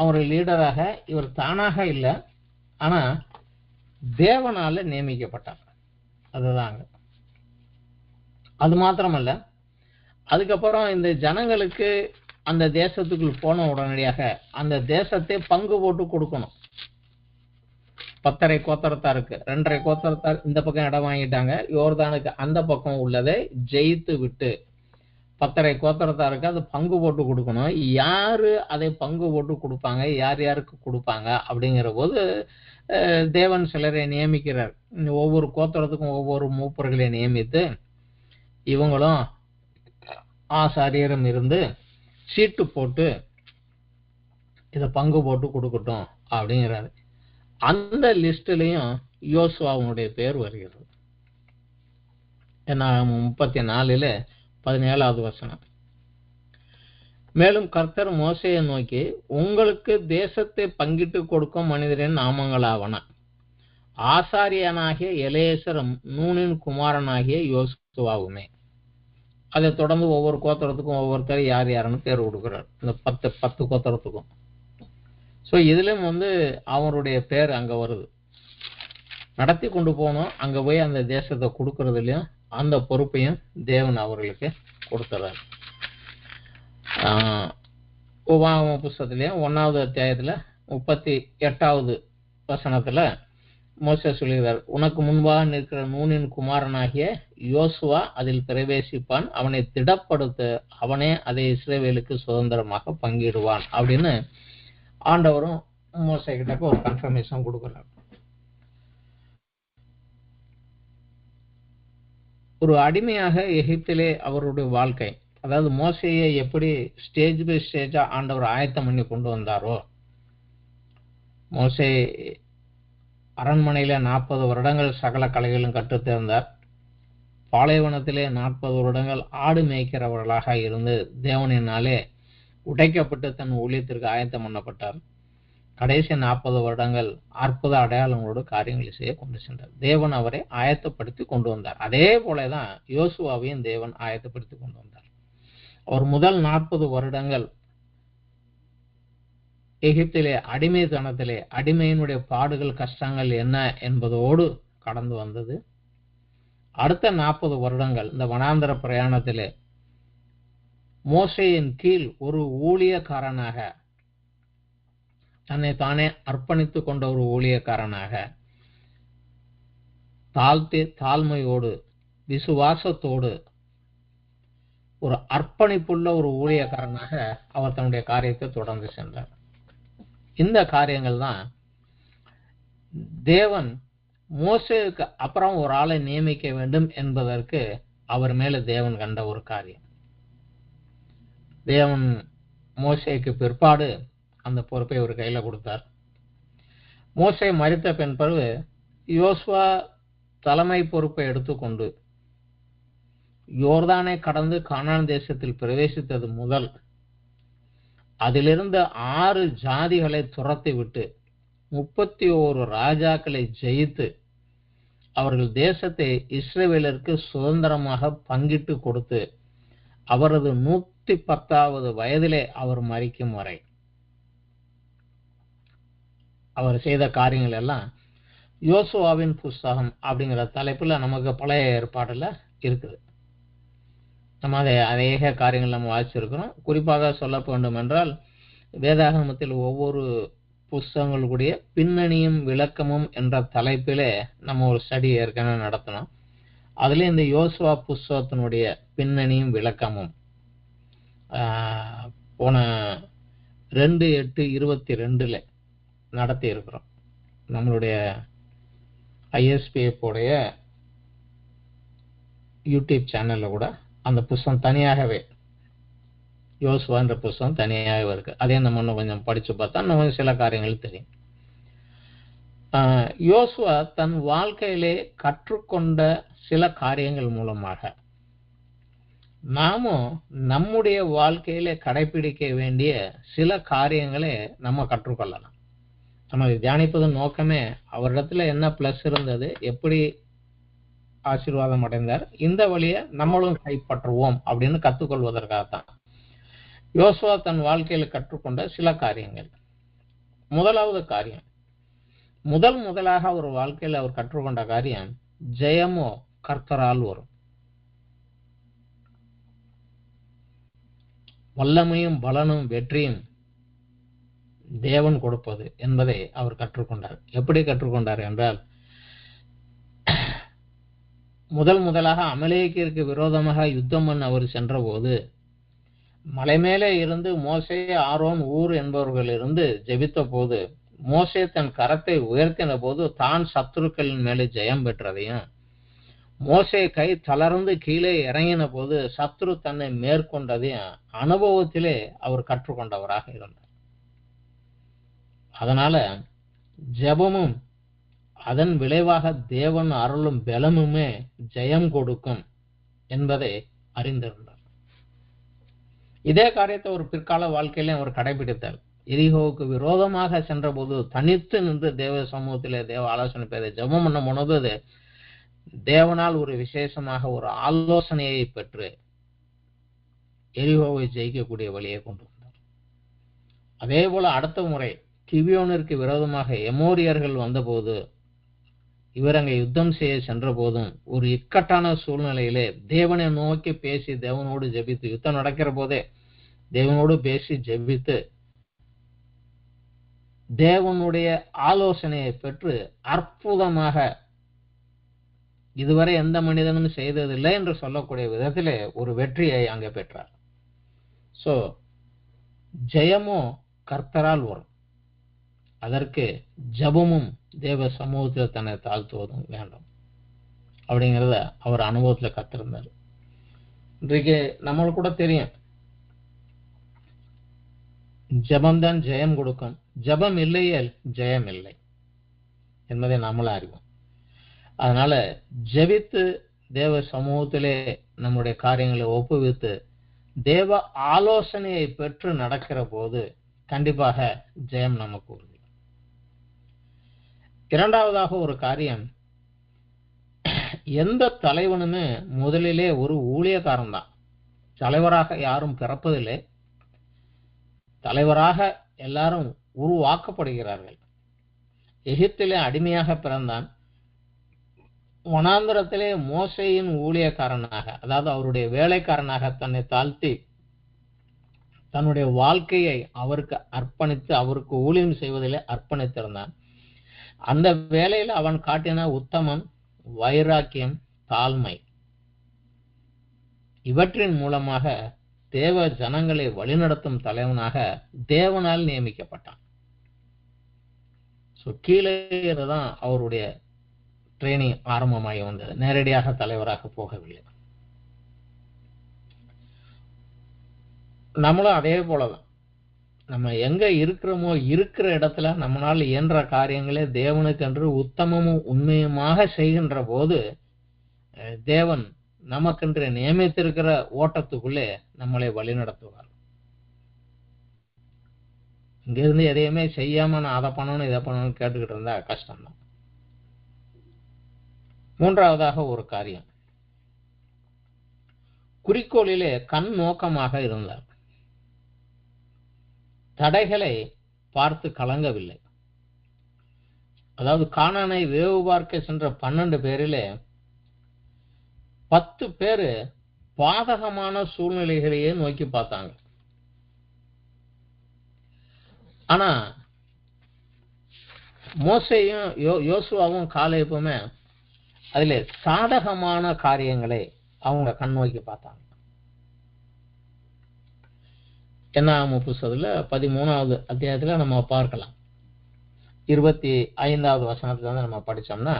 அவர் லீடராக இவர் தானாக இல்லை, ஆனா தேவனால நியமிக்கப்பட்டார். அதுதாங்க. அது மாத்திரமல்ல, அதுக்கப்புறம் இந்த ஜனங்களுக்கு அந்த தேசத்துக்குள் போன உடனடியாக அந்த தேசத்தை பங்கு போட்டு கொடுக்கணும். 10.5 கோத்திரத்தாருக்கு 2.5 கோத்திரத்தார் இந்த பக்கம் இடம் வாங்கிட்டாங்க. யோர்தானுக்கு அந்த பக்கம் உள்ளதை ஜெயித்து விட்டு 10.5 கோத்திரத்தாருக்கு அது பங்கு போட்டு கொடுக்கணும். யாரு அதை பங்கு போட்டு கொடுப்பாங்க, யார் யாருக்கு கொடுப்பாங்க அப்படிங்கிற போது தேவன் சிலரை நியமிக்கிறார். ஒவ்வொரு கோத்திரத்துக்கும் ஒவ்வொரு மூப்பர்களை நியமித்து இவங்களும் ஆசாரியரும் இருந்து சீட்டு போட்டு இதை பங்கு போட்டு கொடுக்கட்டும் அப்படிங்கிறாரு. அந்த லிஸ்ட்லயும் யோசுவாவுடைய பேர் வருகிறது. 34:17 வசனம். மேலும் கர்த்தர் மோசேயை நோக்கி, உங்களுக்கு தேசத்தை பங்கிட்டு கொடுக்கும் மனிதரின் நாமங்களாவன ஆசாரியனாகிய எலேசரும் நூனின் குமாரனாகிய யோசுவாவுமே. அதை தொடர்ந்து ஒவ்வொரு கோத்திரத்துக்கும் ஒவ்வொருத்தர் யார் யாருன்னு பேர் கொடுக்கிறார். இந்த 10 கோத்திரத்துக்கும். ஸோ இதுலயும் அவருடைய பேர் அங்க வருது. நடத்தி கொண்டு போனோம், அங்க போய் அந்த தேசத்தை கொடுக்கறதுலயும் அந்த பொறுப்பையும் தேவன் அவர்களுக்கு கொடுத்துறாரு. உபாகம புஸ்தகத்திலேயும் 1வது அத்தியாயத்துல 38வது வசனத்துல மோசே சொல்கிறார், உனக்கு முன்பாக நிற்கிற நூனின் குமாரனாகிய யோசுவா அதில் பிரவேசிப்பான், அவனை திடப்படுத்த அவனே அதை இஸ்ரவேலுக்கு சுதந்திரமாக பங்கிடுவான் அப்படின்னு ஆண்டவரும் மோசே கிட்ட ஒரு கன்ஃபர்மேஷன் கொடுக்கிறார். ஒரு அடிமையாக எகிப்திலே அவருடைய வாழ்க்கை, அதாவது மோசையை எப்படி ஸ்டேஜ் பை ஸ்டேஜா ஆண்டவர் ஆயத்தம் பண்ணி கொண்டு வந்தாரோ, மோசே அரண்மனையில 40 வருடங்கள் சகல கலைகளும் கற்றுத் தேர்ந்தார். பாலைவனத்திலே 40 வருடங்கள் ஆடு மேய்க்கிறவர்களாக இருந்து தேவனினாலே உடைக்கப்பட்டு தன் ஊழியத்திற்கு ஆயத்தம் பண்ணப்பட்டார். கடைசி 40 வருடங்கள் அற்புத அடையாளங்களோடு காரியங்களை செய்ய கொண்டு சென்றார். தேவன் அவரை ஆயத்தப்படுத்தி கொண்டு வந்தார். அதே போலதான் யோசுவாவையும் தேவன் ஆயத்தப்படுத்தி கொண்டு வந்தார். அவர் முதல் 40 வருடங்கள் எகிப்திலே அடிமைத்தனத்திலே அடிமையினுடைய பாடுகள் கஷ்டங்கள் என்ன என்பதோடு கடந்து வந்தது. அடுத்த 40 வருடங்கள் இந்த வனாந்தர பிரயாணத்திலே மோசேயின் கீழ் ஒரு ஊழியக்காரனாக தன்னை தானே அர்ப்பணித்துக் கொண்ட ஒரு ஊழியக்காரனாக தாழ்மையோடு விசுவாசத்தோடு ஒரு அர்ப்பணிப்புள்ள ஒரு ஊழியக்காரனாக அவர் தன்னுடைய காரியத்தை தொடர்ந்து சென்றார். இந்த காரியங்கள் தான் தேவன் மோசேக்கு அப்புறம் ஒரு ஆளை நியமிக்க வேண்டும் என்பதற்கு அவர் மேல தேவன் கண்ட ஒரு காரியம். தேவன் மோசேக்கு பிற்பாடு அந்த பொறுப்பை ஒரு கையில கொடுத்தார். மோசே மரித்த பின்பு யோசுவா தலைமை பொறுப்பை எடுத்துக்கொண்டு யோர்தானை கடந்து கானான் தேசத்தில் பிரவேசித்தது முதல் அதிலிருந்து 6 ஜாதிகளை துரத்தி விட்டு 31 ராஜாக்களை ஜெயித்து அவர்கள் தேசத்தை இஸ்ரவேலருக்கு சுதந்திரமாக பங்கிட்டு கொடுத்து அவரது 110வது வயதிலே அவர் மரிக்கும் வரை அவர் செய்த காரியங்கள் எல்லாம் யோசுவாவின் புஸ்தகம் அப்படிங்கிற தலைப்புல நமக்கு பழைய ஏற்பாடுல இருக்குது. நம்ம அநேக காரியங்கள் நம்ம வாசிச்சிருக்கிறோம். குறிப்பாக சொல்ல வேண்டும் என்றால் வேதாகமத்தில் ஒவ்வொரு புஸ்தகங்களுடைய பின்னணியும் விளக்கமும் என்ற தலைப்பிலே நம்ம ஒரு ஸ்டடி ஏற்கனவே நடத்தினோம். அதுல இந்த யோசுவா புஸ்தகத்தினுடைய பின்னணியும் விளக்கமும் போன 2/8/22 நடத்தி இருக்கிறோம். நம்மளுடைய ISPF உடைய யூடியூப் சேனல்ல கூட அந்த புஸ்தகம் தனியாகவே யோசுவான்ற புஸ்தகம் தனியாகவே இருக்கு. அதே நம்ம இன்னும் கொஞ்சம் படிச்சு பார்த்தா நம்ம சில காரியங்கள் தெரியும். யோசுவா தன் வாழ்க்கையிலே கற்றுக்கொண்ட சில காரியங்கள் மூலமாக நாமும் நம்முடைய வாழ்க்கையிலே கடைபிடிக்க வேண்டிய சில காரியங்களை நம்ம கற்றுக்கொள்ளலாம். நம்ம தியானிப்பதன் நோக்கமே அவரிடத்துல என்ன பிளஸ் இருந்தது, எப்படி ஆசீர்வாதம் அடைந்தார், இந்த வழியை நம்மளும் கைப்பற்றுவோம் அப்படின்னு கற்றுக்கொள்வதற்காகத்தான் யோசுவா தன் வாழ்க்கையில கற்றுக்கொண்ட சில காரியங்கள். முதலாவது காரியம், முதலாக அவர் வாழ்க்கையில அவர் கற்றுக்கொண்ட காரியம், ஜெயமோ கர்த்தரால் வரும். வல்லமையும் பலனும் வெற்றியும் தேவன் கொடுப்பது என்பதை அவர் கற்றுக்கொண்டார். எப்படி கற்றுக்கொண்டார் என்றால், முதலாக அமலேக்கிற்கு விரோதமாக யுத்தம் பண்ண அவர் சென்ற போது மலை மேலே இருந்து மோசே, ஆரோன், ஊர் என்பவர்கள் இருந்து ஜெபித்த போது மோசே தன் கரத்தை உயர்த்தின போது தான் சத்துருக்களின் மேலே ஜெயம் பெற்றதையும், மோசே கை தளர்ந்து கீழே இறங்கின போது சத்ரு தன்னை மேற்கொண்டதையும் அனுபவத்திலே அவர் கற்றுக்கொண்டவராக இருந்தார். அதனால ஜெபமும் அதன் விளைவாக தேவன் அருளும் பலமுமே ஜெயம் கொடுக்கும் என்பதை அறிந்திருந்தார். இதே காரியத்தை ஒரு பிற்கால வாழ்க்கையிலே அவர் கடைபிடித்தார். எரிகோவுக்கு விரோதமாக சென்ற போது தனித்து நின்று தேவ சமூகத்திலே தேவ ஆலோசனை பேரை ஜெபம் பண்ண போனது தேவனால் ஒரு விசேஷமாக ஒரு ஆலோசனையை பெற்று எரிகோவை ஜெயிக்கக்கூடிய வழியை கொண்டு வந்தார். அதே போல அடுத்த முறை கிபியோனிற்கு விரோதமாக எமோரியர்கள் வந்தபோது இவர் அங்கே யுத்தம் செய்ய சென்ற போதும் ஒரு இக்கட்டான சூழ்நிலையிலே தேவனை நோக்கி பேசி தேவனோடு ஜெபித்து, யுத்தம் நடக்கிற போதே தேவனோடு பேசி ஜெபித்து தேவனுடைய ஆலோசனையை பெற்று அற்புதமாக இதுவரை எந்த மனிதனும் செய்ததில்லை என்று சொல்லக்கூடிய விதத்திலே ஒரு வெற்றியை அங்கே பெற்றார். சோ ஜெயமோ கர்த்தரால் வரும். அதற்கு ஜபமும் தேவ சமூகத்தில் தன்னை தாழ்த்துவதும் வேண்டும் அப்படிங்கிறத அவர் அனுபவத்தில் கத்திருந்தார். இன்றைக்கு நம்மளுக்கு கூட தெரியும், ஜபம்தான் ஜெயம் கொடுக்கும், ஜபம் இல்லையே ஜெயம் இல்லை என்பதை நம்மளும் அறிவோம். அதனால ஜெபித்து தேவ சமூகத்திலே நம்முடைய காரியங்களை ஒப்புவித்து தேவ ஆலோசனையை பெற்று நடக்கிற போது கண்டிப்பாக ஜெயம் நமக்கு உறுதி. இரண்டாவதாக ஒரு காரியம், எந்த தலைவனுமே முதலிலே ஒரு ஊழியக்காரன் தான். தலைவராக யாரும் பிறப்பதில்லை, தலைவராக எல்லாரும் உருவாக்கப்படுகிறார்கள். எகிப்திலே அடிமையாக பிறந்தான், வனாந்திரத்திலே மோசேயின் ஊழியக்காரனாக, அதாவது அவருடைய வேலைக்காரனாக தன்னை தாழ்த்தி தன்னுடைய வாழ்க்கையை அவருக்கு அர்ப்பணித்து அவருக்கு ஊழியம் செய்வதிலே அர்ப்பணித்திருந்தான். அந்த வேலையில் அவன் காட்டின உத்தமம், வைராக்கியம், தாழ்மை, இவற்றின் மூலமாக தேவ ஜனங்களை வழிநடத்தும் தலைவனாக தேவனால் நியமிக்கப்பட்டான். கீழே தான் அவருடைய ட்ரைனிங் ஆரம்பமாகி வந்தது, நேரடியாக தலைவராக போகவில்லை. நம்மளும் அதே போலதான், நம்ம எங்க இருக்கிறோமோ இருக்கிற இடத்துல நம்மளால் இயன்ற காரியங்களே தேவனுக்கென்று உத்தமமும் உண்மையுமாக செய்கின்ற போது தேவன் நமக்கென்று நியமித்திருக்கிற ஓட்டத்துக்குள்ளே நம்மளை வழிநடத்துவார். இங்கிருந்து எதையுமே செய்யாம நான் அதை பண்ணணும் இதை பண்ணணும்னு கேட்டுக்கிட்டு இருந்தா கஷ்டம்தான். மூன்றாவதாக ஒரு காரியம், குறிக்கோளிலே கண் நோக்கமாக இருந்தார். தடைகளை பார்த்து கலங்கவில்லை. அதாவது கானானை வேவு பார்க்க சென்ற 12 பேரிலே 10 பேரு பாதகமான சூழ்நிலைகளையே நோக்கி பார்த்தாங்க. ஆனா மோசேயும் யோசுவாவும் காலேபுமே அதுல சாதகமான காரியங்களை அவங்க கண் நோக்கி பார்த்தாங்க. என்னாகும் புத்தகத்துல 13வது அத்தியாயத்துல நம்ம பார்க்கலாம். 25வது வசனத்துல வந்து நம்ம படிச்சோம்னா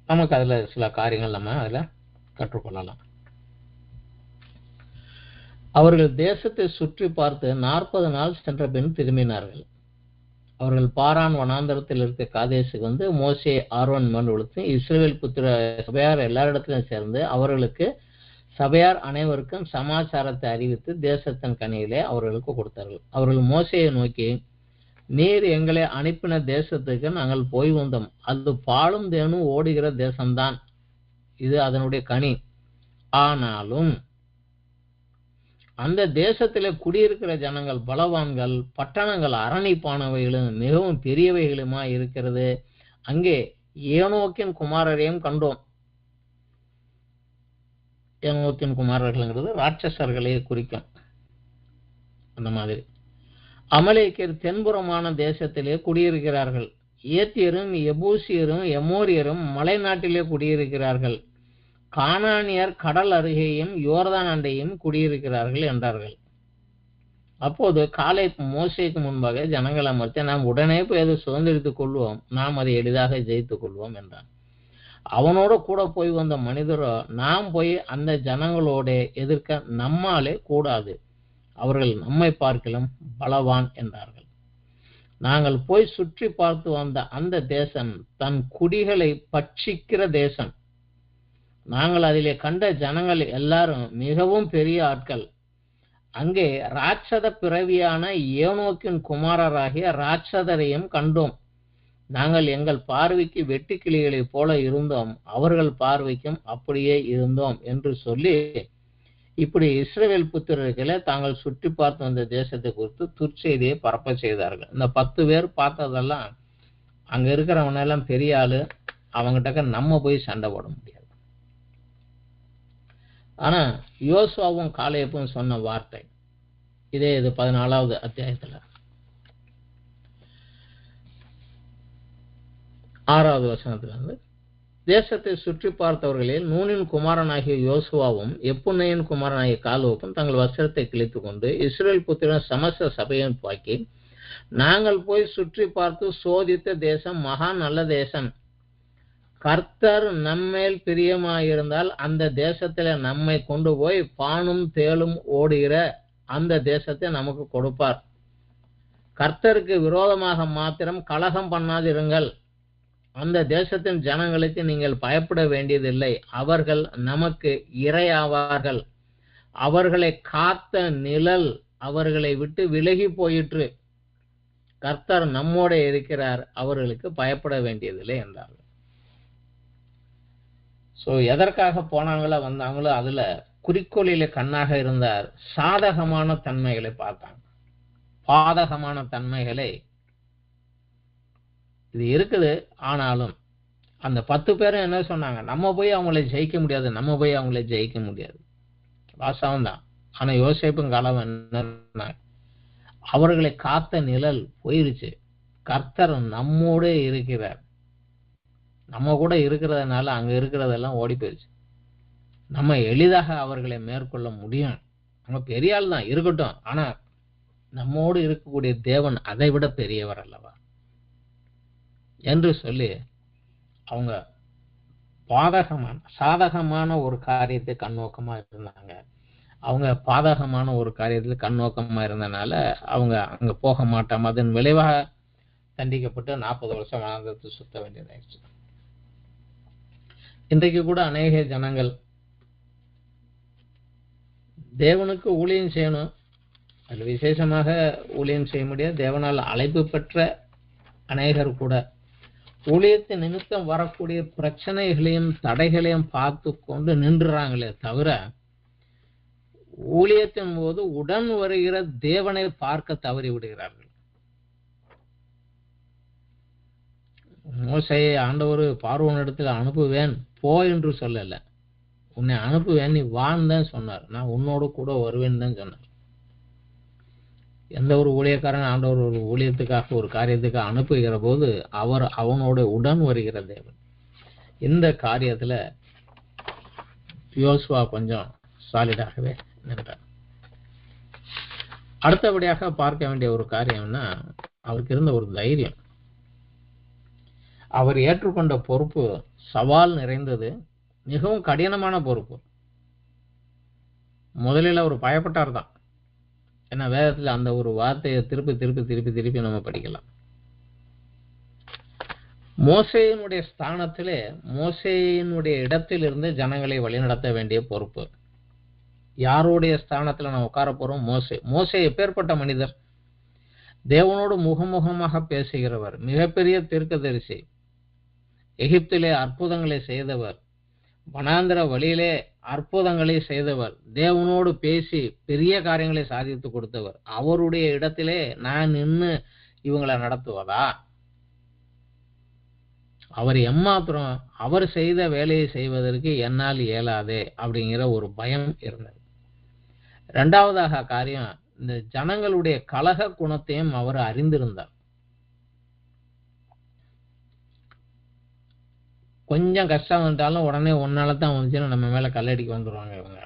நமக்கு அதுல சில காரியங்கள் நம்ம அதுல கற்றுக்கொள்ளலாம். அவர்கள் தேசத்தை சுற்றி பார்த்து 40 நாள் சென்ற பின் திரும்பினார்கள். அவர்கள் பாரான் வனாந்தரத்தில் இருக்க காதேசுக்கு வந்து மோசே ஆரோன் மேல் விழுத்து இஸ்ரவேல் புத்திர சபையார் எல்லாரிடத்திலும் சேர்ந்து அவர்களுக்கு சபையார் அனைவருக்கும் சமாச்சாரத்தை அறிவித்து தேசத்தின் கனியிலே அவர்களுக்கு கொடுத்தார்கள். அவர்கள் மோசேயை நோக்கி, நீர் எங்களை அனுப்பின தேசத்துக்கு நாங்கள் போய் வந்தோம். அது பாலும் தேனும் ஓடுகிற தேசம்தான், இது அதனுடைய கனி. ஆனாலும் அந்த தேசத்திலே குடியிருக்கிற ஜனங்கள் பலவான்கள், பட்டணங்கள் அரணிப்பானவைகளும் மிகவும் பெரியவைகளுமா இருக்கிறது. அங்கே ஏனோக்கின் குமாரரையும் கண்டோம். ஏனோக்கின் குமாரர்கள்ங்கிறது ராட்சசர்களை குறிக்கும். அந்த மாதிரி அமலேக்கியர் தென்புறமான தேசத்திலே குடியிருக்கிறார்கள். ஏத்தியரும் எபூசியரும் எமோரியரும் மலை நாட்டிலே குடியிருக்கிறார்கள். கானானியர் கடல் அருகேயும் யோர்தான் அண்டையும் குடியிருக்கிறார்கள் என்றார்கள். அப்போது காலேப் மோசேக்கு முன்பாக ஜனங்களை அமர்த்தி, நாம் உடனே போய் அதை சுதந்திரித்துக் கொள்வோம், நாம் அதை எளிதாக ஜெயித்துக் கொள்வோம் என்றான். அவனோட கூட போய் வந்த மனிதரோ, நாம் போய் அந்த ஜனங்களோட எதிர்க்க நம்மாலே கூடாது, அவர்கள் நம்மை பார்க்கலும் பலவான் என்றார்கள். நாங்கள் போய் சுற்றி பார்த்து வந்த அந்த தேசம் தன் குடிகளை பட்சிக்கிற தேசம். நாங்கள் அதிலே கண்ட ஜனங்கள் எல்லாரும் மிகவும் பெரிய ஆட்கள். அங்கே ராட்சத பிறவியான ஏனோக்கின் குமாரராகிய ராட்சதரையும் கண்டோம். நாங்கள் எங்கள் பார்வைக்கு வெட்டுக்கிளிகளைப் போல இருந்தோம், அவர்கள் பார்வைக்கும் அப்படியே இருந்தோம் என்று சொல்லி இப்படி இஸ்ரவேல் புத்திரர்களை தாங்கள் சுற்றி பார்த்து வந்த தேசத்தை குறித்து துர்ச்செய்தியை பரப்ப செய்தார்கள். இந்த 10 பேர் பார்த்ததெல்லாம் அங்க இருக்கிறவன எல்லாம் பெரிய ஆளு, அவங்ககிட்ட நம்ம போய் சண்டை போட முடியாது. ஆனா யோசுவாவும் காலேபும் சொன்ன வார்த்தை இதே, இது 14வது அத்தியாயத்துல 6வது வசனத்துல இருந்து, தேசத்தை சுற்றி பார்த்தவர்களில் நூனின் குமாரனாகிய யோசுவாவும் எப்புன்னையின் குமாரனாகிய காலேபும் தங்கள் வஸ்திரத்தை கிழித்துக் கொண்டு இஸ்ரவேல் புத்திரன் சமஸ்த சபையை பாக்கி, நாங்கள் போய் சுற்றி பார்த்து சோதித்த தேசம் மகா நல்ல தேசம். கர்த்தர் நம்மேல் பிரியமாயிருந்தால் அந்த தேசத்துல நம்மை கொண்டு போய் பாலும் தேளும் ஓடுகிற அந்த தேசத்தை நமக்கு கொடுப்பார். கர்த்தருக்கு விரோதமாக மாத்திரம் கலகம் பண்ணாதிருங்கள். அந்த தேசத்தின் ஜனங்களுக்கு நீங்கள் பயப்பட வேண்டியதில்லை, அவர்கள் நமக்கு இரையாவார்கள். அவர்களை காத்த நிழல் அவர்களை விட்டு விலகி போயிற்று. கர்த்தர் நம்மோட இருக்கிறார், அவர்களுக்கு பயப்பட வேண்டியதில்லை என்றார்கள். சோ எதற்காக போனாங்களோ வந்தாங்களோ அதுல குறிக்கோளில கண்ணாக இருந்தார். சாதகமான தன்மைகளை பார்த்தாங்க, பாதகமான தன்மைகளை இது இருக்குது. ஆனாலும் அந்த 10 பேரும் என்ன சொன்னாங்க, நம்ம போய் அவங்களை ஜெயிக்க முடியாது, நம்ம போய் அவங்களை ஜெயிக்க முடியாது. வாசம் தான். ஆனா யோசேப்பும் காலம் என்ன, அவர்களை காத்த நிழல் போயிருச்சு. கர்த்தர் நம்மோட இருக்கிறார், நம்ம கூட இருக்கிறதுனால அங்க இருக்கிறதெல்லாம் ஓடி போயிருச்சு. நம்ம எளிதாக அவர்களை மேற்கொள்ள முடியும். நம்ம பெரிய ஆள் தான் இருக்கட்டும், ஆனா நம்மோடு இருக்கக்கூடிய தேவன் அதை விட பெரியவர் அல்லவா என்று சொல்லி அவங்க சாதகமான ஒரு காரியத்தை கண்ணோக்கமா இருந்தாங்க. அவங்க பாதகமான ஒரு காரியத்தில் கண்ணோக்கமா இருந்தனால அவங்க அங்க போக மாட்டாம அதன் விளைவாக தண்டிக்கப்பட்டு 40 வருஷம் வனாந்தரத்தை சுத்த வேண்டியதாயிடுச்சு. இன்றைக்கு கூட அநேக ஜனங்கள் தேவனுக்கு ஊழியம் செய்யணும், அது விசேஷமாக ஊழியம் செய்ய முடியாது. தேவனால் அழைப்பு பெற்ற அநேகர் கூட ஊழியத்தை நிமித்தம் வரக்கூடிய பிரச்சனைகளையும் தடைகளையும் பார்த்து கொண்டு நின்றுறாங்களே தவிர ஊழியத்தின் போது உடன் வருகிற தேவனை பார்க்க தவறி விடுகிறார்கள். மோசேயை ஆண்டவர் பார்வோன் இடத்துல அனுப்புவேன் போ என்று சொல்லல, உன்னை அனுப்புவேன் நீ வான்னு தான் சொன்னார். நான் உன்னோடு கூட வருவேன்னு தான் சொன்னார். எந்த ஒரு ஊழியக்காரன் ஆண்டவர் ஒரு ஊழியத்துக்காக ஒரு காரியத்துக்காக அனுப்புகிற போது அவர் அவனோட உடன் வருகிற தேவன். இந்த காரியத்துல யோசுவா கொஞ்சம் சாலிடாகவே நின்றார். அடுத்தபடியாக பார்க்க வேண்டிய ஒரு காரியம்னா அவருக்கு இருந்த ஒரு தைரியம். அவர் ஏற்றுக்கொண்ட பொறுப்பு சவால் நிறைந்தது, மிகவும் கடினமான பொறுப்பு. முதலில் அவர் பயப்பட்டார் தான். ஏன்னா வேதத்தில் அந்த ஒரு வார்த்தையை திருப்பி திருப்பி திருப்பி திருப்பி நம்ம படிக்கலாம். மோசேயினுடைய ஸ்தானத்திலே மோசேயினுடைய இடத்தில் இருந்து ஜனங்களை வழிநடத்த வேண்டிய பொறுப்பு. யாருடைய ஸ்தானத்துல நம்ம உட்கார போறோம்? மோசே எப்பேற்பட்ட மனிதர்? தேவனோடு முகமுகமாக பேசுகிறவர், மிகப்பெரிய தீர்க்கதரிசி, எகிப்திலே அற்புதங்களை செய்தவர், வனாந்திர வழியிலே அற்புதங்களை செய்தவர், தேவனோடு பேசி பெரிய காரியங்களை சாதித்து கொடுத்தவர். அவருடைய இடத்திலே நான் நின்று இவங்களை நடத்துவதா? அவர் எம்மாத்திரம் அவர் செய்த வேலையை செய்வதற்கு என்னால் இயலாதே அப்படிங்கிற ஒரு பயம் இருந்தது. இரண்டாவதாக காரியம், இந்த ஜனங்களுடைய கலக குணத்தையும் அவர் அறிந்திருந்தார். கொஞ்சம் கஷ்டம் வந்தாலும் உடனே ஒன்னால தான் வந்துச்சுன்னு நம்ம மேல கல்லடிக்க வந்துடுவாங்க இவங்க.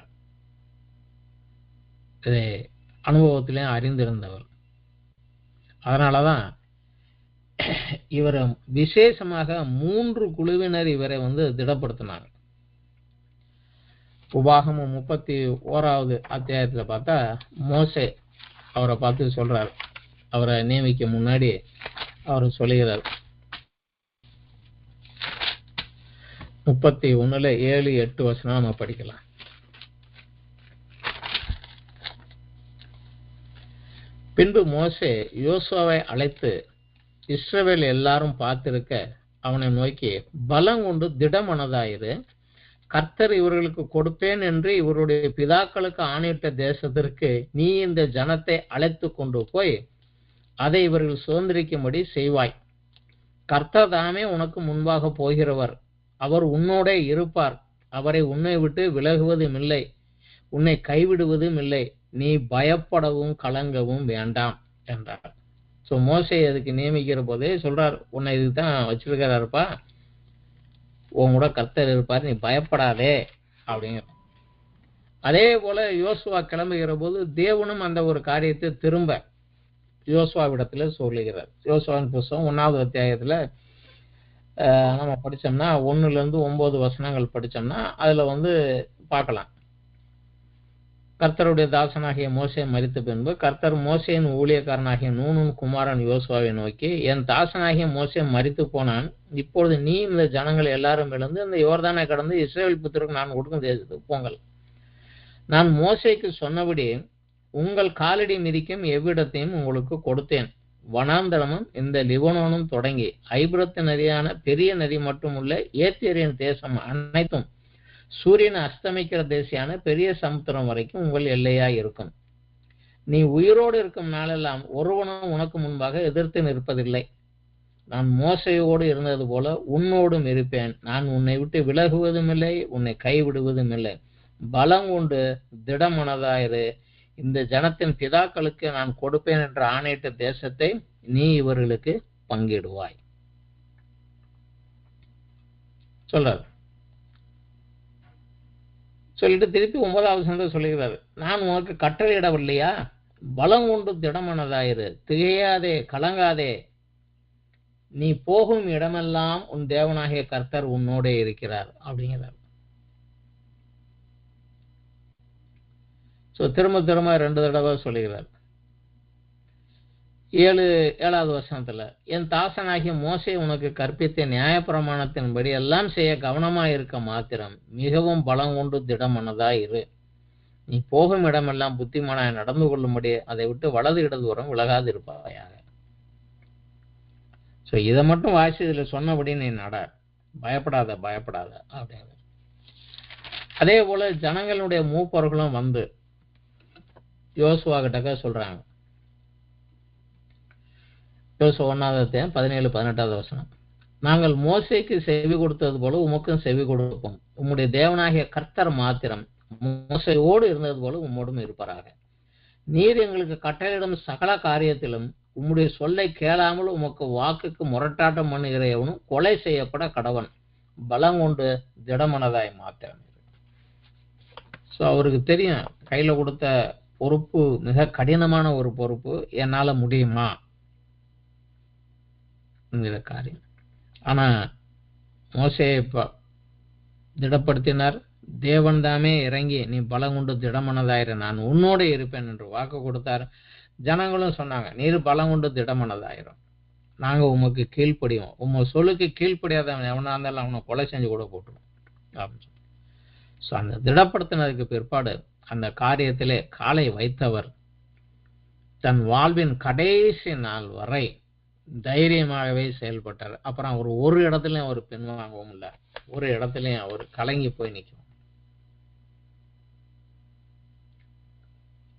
இதை அனுபவத்திலையும் அறிந்திருந்தவர். அதனாலதான் இவரை விசேஷமாக 3 குழுவினர் இவரை திடப்படுத்தினாங்க. உபாகமம் 31வது அத்தியாயத்துல பார்த்தா மோசே அவரை பார்த்து சொல்றார், அவரை நியமிக்க முன்னாடி அவர் சொல்லுகிறார். 31ல 7-8 வசனம் நம்ம படிக்கலாம். பின்பு மோசே யோசுவாவை அழைத்து இஸ்ரவேல் எல்லாரும் பார்த்திருக்க அவனை நோக்கி, பலம் கொண்டு திடமனதாயிரு, கர்த்தர் இவர்களுக்கு கொடுப்பேன் என்று இவருடைய பிதாக்களுக்கு ஆணையிட்ட தேசத்திற்கு நீ இந்த ஜனத்தை அழைத்து கொண்டு போய் அதை இவர்கள் சுதந்திரிக்கும்படி செய்வாய். கர்த்தர் தாமே உனக்கு முன்பாக போகிறவர், அவர் உன்னோட இருப்பார், அவரை உன்னை விட்டு விலகுவதும் இல்லை, உன்னை கைவிடுவதும் இல்லை, நீ பயப்படவும் கலங்கவும் வேண்டாம் என்றார். ஸோ மோசே அதுக்கு நியமிக்கிற போதே சொல்றார், உன்னை இதுதான் வச்சிருக்கிறாருப்பா, உன் கூட கர்த்தர் இருப்பார், நீ பயப்படாதே அப்படிங்கிற. அதே போல யோசுவா கிளம்புகிற போது தேவனும் அந்த ஒரு காரியத்தை திரும்ப யோசுவாவிடத்துல சொல்லுகிறார். யோசுவாவின் புத்தகம் 1வது அத்தியாயத்துல நம்ம படிச்சோம்னா 1-9 வசனங்கள் படிச்சோம்னா அதுல பார்க்கலாம். கர்த்தருடைய தாசனாகிய மோசே மரித்த பின்பு கர்த்தர் மோசேயின் ஊழியக்காரனாகிய நூனின் குமாரன் யோசுவாவை நோக்கி, என் தாசனாகிய மோசே மரித்து போனான், இப்பொழுது நீ இந்த ஜனங்கள் எல்லாரும் எழுந்து இந்த யோர்தானை கடந்து இஸ்ரவேல் புத்திரருக்கு நான் கொடுக்கும் தேசத்துக்கு போங்கள். நான் மோசேக்கு சொன்னபடி உங்கள் காலடி மிதிக்கும் எவ்விடத்தையும் உங்களுக்கு கொடுத்தேன். வனாந்தரமும் இந்த லிபனோனும் தொடங்கி ஐபிரத்து நதியான பெரிய நதி மட்டும் உள்ள ஏத்தியரின் தேசம் அனைத்தும் சூரியன் அஸ்தமிக்கிற தேசியான பெரிய சமுத்திரம் வரைக்கும் உங்கள் எல்லையா இருக்கும். நீ உயிரோடு இருக்கும் நாளெல்லாம் ஒருவனும் உனக்கு முன்பாக எதிர்த்து நிற்பதில்லை. நான் மோசையோடு இருந்தது போல உன்னோடும் இருப்பேன். நான் உன்னை விட்டு விலகுவதும் இல்லை, உன்னை கைவிடுவதும் இல்லை. பலம் கொண்டு திடமனதாயிரு, இந்த ஜனத்தின் பிதாக்களுக்கு நான் கொடுப்பேன் என்ற ஆணையிட்ட தேசத்தை நீ இவர்களுக்கு பங்கிடுவாய் சொல்றாரு. சொல்லிட்டு திருப்பி 9வது வசனத்தை சொல்லுகிறார், நான் உனக்கு கட்டளையிடவில்லையா? பலம் கொண்டு திடமனதாயிரு, திகையாதே, கலங்காதே, நீ போகும் இடமெல்லாம் உன் தேவனாகிய கர்த்தர் உன்னோட இருக்கிறார் அப்படிங்கிறார். திரும்ப திரும்ப 2 தடவை சொல்லுகிறார். 7வது வசனத்துல, என் தாசனாகிய மோசே உனக்கு கற்பித்த நியாயப்பிரமாணத்தின்படி எல்லாம் செய்ய கவனமா இருக்க மாத்திரம் மிகவும் பலம் கொண்டு திடமனதாயிரு, நீ போகும் இடமெல்லாம் புத்திமானாய் நடந்து கொள்ளும்படி அதை விட்டு வலது இடது தூரம் விலகாது இருப்பாயாக. இதை மட்டும் வாசி இதுல சொன்னபடி நீ நட, பயப்படாத பயப்படாத அப்படிங்கிற. அதே போல ஜனங்களுடைய மூப்பர்களும் யோசுவா கிட்டக்க சொல்றாங்க. யோசுவா 1வது அத்தியாயம் 17-18வது வசனம், நாங்கள் மோசேக்கு செவி கொடுத்தது போல உமக்கும் செவி கொடுப்போம். உம்முடைய தேவனாகிய கர்த்தர் மாத்திரம் மோசையோடு இருந்தது போல உம்மோடும் இருப்பாராக. நீர் எங்களுக்கு கட்டளையிடும் சகல காரியத்திலும் உம்முடைய சொல்லை கேளாமல் உமக்கு வாக்குக்கு முரட்டாட்டம் பண்ணுகிற எவனும் கொலை செய்யப்பட கடவன். பலம் கொண்டு திடமனதாய் மாத்திரம். ஸோ அவருக்கு தெரியும் கையில கொடுத்த பொறுப்பு மிக கடினமான ஒரு பொறுப்பு, என்னால முடியுமா காரியம். ஆனா மோசேயை திடப்படுத்தினார். தேவன் தாமே இறங்கி நீ பலம் கொண்டு திடமனதாயிர நான் உன்னோட இருப்பேன் என்று வாக்கு கொடுத்தார். ஜனங்களும் சொன்னாங்க நீர் பலம் கொண்டு திடமனதாயிரும், நாங்க உமக்கு கீழ்ப்படிவோம், உங்க சொல்லுக்கு கீழ்ப்படியாதவன் எவனா இருந்தாலும் அவனை கொலை செஞ்சு கூட போட்டுருவோம் அப்படின்னு. ஸோ அந்த திடப்படுத்தினதுக்கு பிற்பாடு அந்த காரியத்திலே காலை வைத்தவர் தன் வாழ்வின் கடைசி நாள் வரை தைரியமாகவே செயல்பட்டார். அப்புறம் அவர் ஒரு இடத்துலயும் அவர் பின்வாங்கவும் இல்லை, ஒரு இடத்துலயும் அவர் கலங்கி போய் நிற்கும்.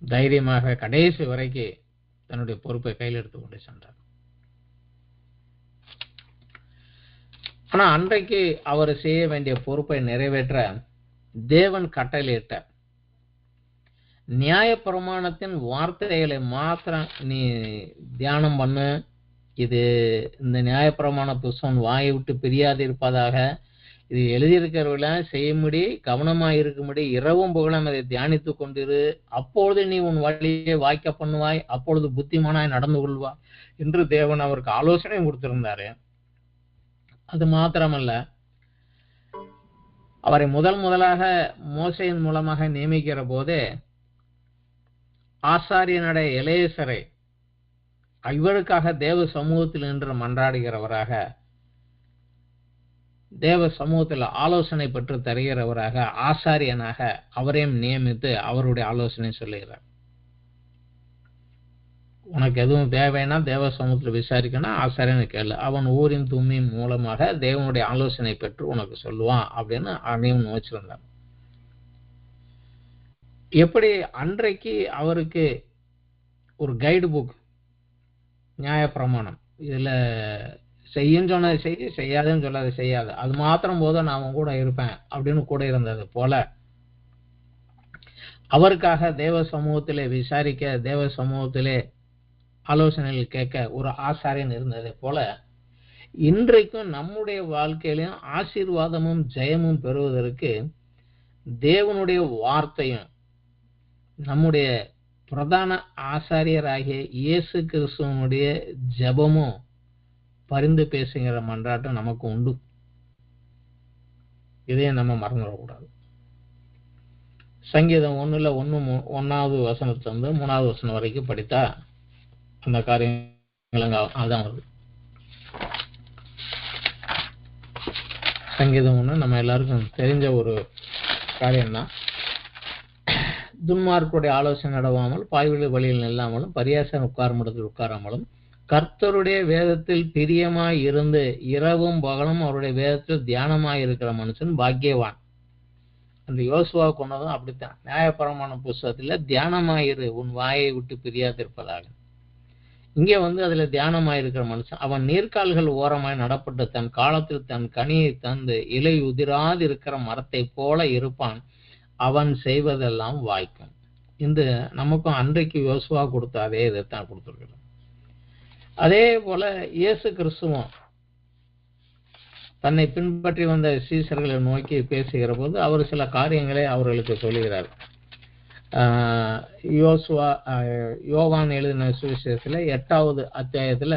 தைரியமாக கடைசி வரைக்கும் தன்னுடைய பொறுப்பை கையில் எடுத்து கொண்டு சென்றார். ஆனா அன்றைக்கு அவர் செய்ய வேண்டிய பொறுப்பை நிறைவேற்ற தேவன் கட்டளையிட்டார். நியாய பிரமாணத்தின் வார்த்தைகளை மாத்திரம் நீ தியானம் பண்ணு, இது இந்த நியாய பிரமாண புஸ்தகம் வாயை விட்டு பிரியாது இருப்பதாக, இது எழுதியிருக்கிறவர்களாம் செய்யும்படி கவனமாக இருக்கும்படி இரவும் புகழும் அதை தியானித்து கொண்டிரு, அப்பொழுது நீ உன் வழியை வாய்க்க பண்ணுவாய், அப்பொழுது புத்திமானாய் நடந்து கொள்வாய் என்று தேவன் அவருக்கு ஆலோசனை கொடுத்திருந்தாரு. அது மாத்திரமல்ல, அவரை முதலாக மோசையின் மூலமாக நியமிக்கிற போதே ஆசாரியனுடைய எலேசரை இவருக்காக தேவ சமூகத்தில் நின்று மன்றாடுகிறவராக, தேவ சமூகத்தில் ஆலோசனை பெற்று தருகிறவராக, ஆசாரியனாக அவரையும் நியமித்து அவருடைய ஆலோசனை சொல்லுகிறார். உனக்கு எதுவும் தேவைன்னா தேவ சமூகத்தில் விசாரிக்கணும், ஆசாரியனை கேளு, அவன் ஊரின் தும்மியின் மூலமாக தேவனுடைய ஆலோசனை பெற்று உனக்கு சொல்லுவான் அப்படின்னு அதையும் வச்சிருந்தார். எப்படி அன்றைக்கு அவருக்கு ஒரு கைடு புக் நியாயப்பிரமாணம், இதுல செய்யும் சொன்னது செய்ய, செய்யாதுன்னு சொல்லாது செய்யாது, அது மாத்திரம் போதும் நான் அவன் கூட இருப்பேன் அப்படின்னு கூட இருந்தது போல, அவருக்காக தேவ சமூகத்திலே விசாரிக்க, தேவ சமூகத்திலே ஆலோசனைகள் கேட்க ஒரு ஆசாரியன் இருந்ததை போல, இன்றைக்கும் நம்முடைய வாழ்க்கையிலும் ஆசீர்வாதமும் ஜெயமும் பெறுவதற்கு தேவனுடைய வார்த்தையும் நம்முடைய பிரதான ஆசாரியராகிய இயேசு கிறிஸ்துவனுடைய ஜெபமும் பரிந்து பேசுகிற மன்றாட்டம் நமக்கு உண்டு. இதையும் நம்ம மறந்துடக்கூடாது. சங்கீதம் 1:1 வசனத்திலிருந்து 3 வசனம் வரைக்கும் படித்தா அந்த காரியங்கள் அதான் வருது. சங்கீதம் 1 நம்ம எல்லாருக்கும் தெரிஞ்ச ஒரு காரியம்தான். துன்மார்க்குடைய ஆலோசனை நடவாமல், பாய்வெளி வழியில் நில்லாமலும், பரியாசம் உட்காரும் இடத்தில் உட்காராமலும், கர்த்தருடைய வேதத்தில் பிரியமாய் இருந்து இரவும் பகலும் அவருடைய வேதத்தில் தியானமாய் இருக்கிற மனுஷன் பாக்கியவான். அந்த யோசுவா கொண்டதும் அப்படித்தான். நியாயப்பிரமாண புஸ்தகத்துல தியானமாயிரு, உன் வாயை விட்டு பிரியாதிருப்பதாக. இங்க அதுல தியானமாயிருக்கிற மனுஷன் அவன் நீர்க்கால்கள் ஓரமாய் நடப்பட்டு தன் காலத்தில் தன் கனியை தந்து இலை உதிராது இருக்கிற மரத்தை போல இருப்பான், அவன் செய்வதெல்லாம் வாய்க்கும். இந்த நமக்கும் அன்றைக்கு யோசுவா கொடுத்த அதே இதைத்தான் கொடுத்துருக்கிறோம். அதே போல இயேசு கிறிஸ்துவும் தன்னை பின்பற்றி வந்த சீசர்களை நோக்கி பேசுகிற போது அவர் சில காரியங்களை அவர்களுக்கு சொல்லுகிறார். யோவான் எழுதின சுவிசேஷத்துல 8வது அத்தியாயத்துல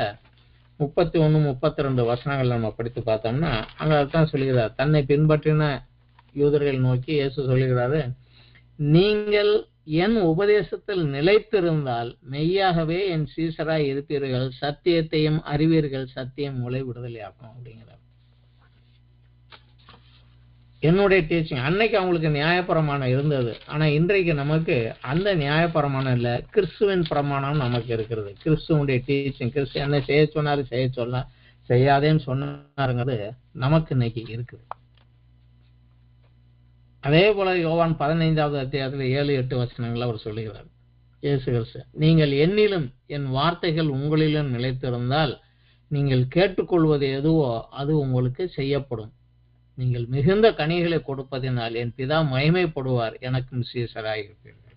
31-32 வசனங்கள் நம்ம படித்து பார்த்தோம்னா அங்க அதான் சொல்லுகிறார். தன்னை பின்பற்றின யூதர்கள் நோக்கி இயேசு சொல்லுகிறாரு, நீங்கள் என் உபதேசத்தில் நிலைத்திருந்தால் மெய்யாகவே என் சீசராய் இருப்பீர்கள், சத்தியத்தையும் அறிவீர்கள், சத்தியம் உங்களை விடுதலையாக்கும் அப்படிங்கிறார். என்னுடைய டீச்சிங் அன்னைக்கு அவங்களுக்கு நியாயப்பிரமாணம் இருந்தது. ஆனா இன்றைக்கு நமக்கு அந்த நியாயப்பிரமாணம் இல்ல, கிறிஸ்துவின் பிரமாணம் நமக்கு இருக்கிறது. கிறிஸ்துவனுடைய டீச்சிங், கிறிஸ்து என்ன செய்ய சொன்னாரு செய்ய சொல்ல, செய்யாதேன்னு சொன்னாருங்கிறது நமக்கு இன்னைக்கு இருக்குது. அதே போல யோவான் 15வது அத்தியாயத்துல 7-8 வசனங்கள் அவர் சொல்லுகிறார். இயேசு கிறிஸ்து, நீங்கள் என்னிலும் என் வார்த்தைகள் உங்களிலும் நிலைத்திருந்தால் நீங்கள் கேட்டுக்கொள்வது எதுவோ அது உங்களுக்கு செய்யப்படும். நீங்கள் மிகுந்த கனிகளை கொடுப்பதினால் என் பிதா மகிமைப்படுவார், எனக்கும் சீசராயிருப்பீர்கள்.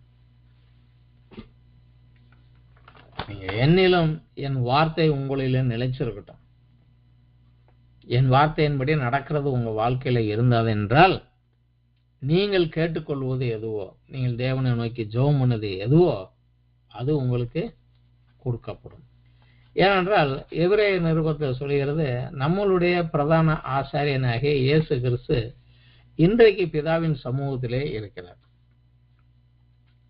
நீங்க என்னிலும் என் வார்த்தை உங்களிலும் நிலைச்சிருக்கட்டும். என் வார்த்தையின்படி நடக்கிறது உங்க வாழ்க்கையில இருந்தது என்றால், நீங்கள் கேட்டுக்கொள்வது எதுவோ, நீங்கள் தேவனை நோக்கி ஜெபம் பண்ணது எதுவோ அது உங்களுக்கு கொடுக்கப்படும். ஏனென்றால் எபிரேய நிருபத்தில் சொல்கிறது, நம்மளுடைய பிரதான ஆசாரியனாகிய இயேசு கிறிஸ்து இன்றைக்கு பிதாவின் சமூகத்திலே இருக்கிறார்.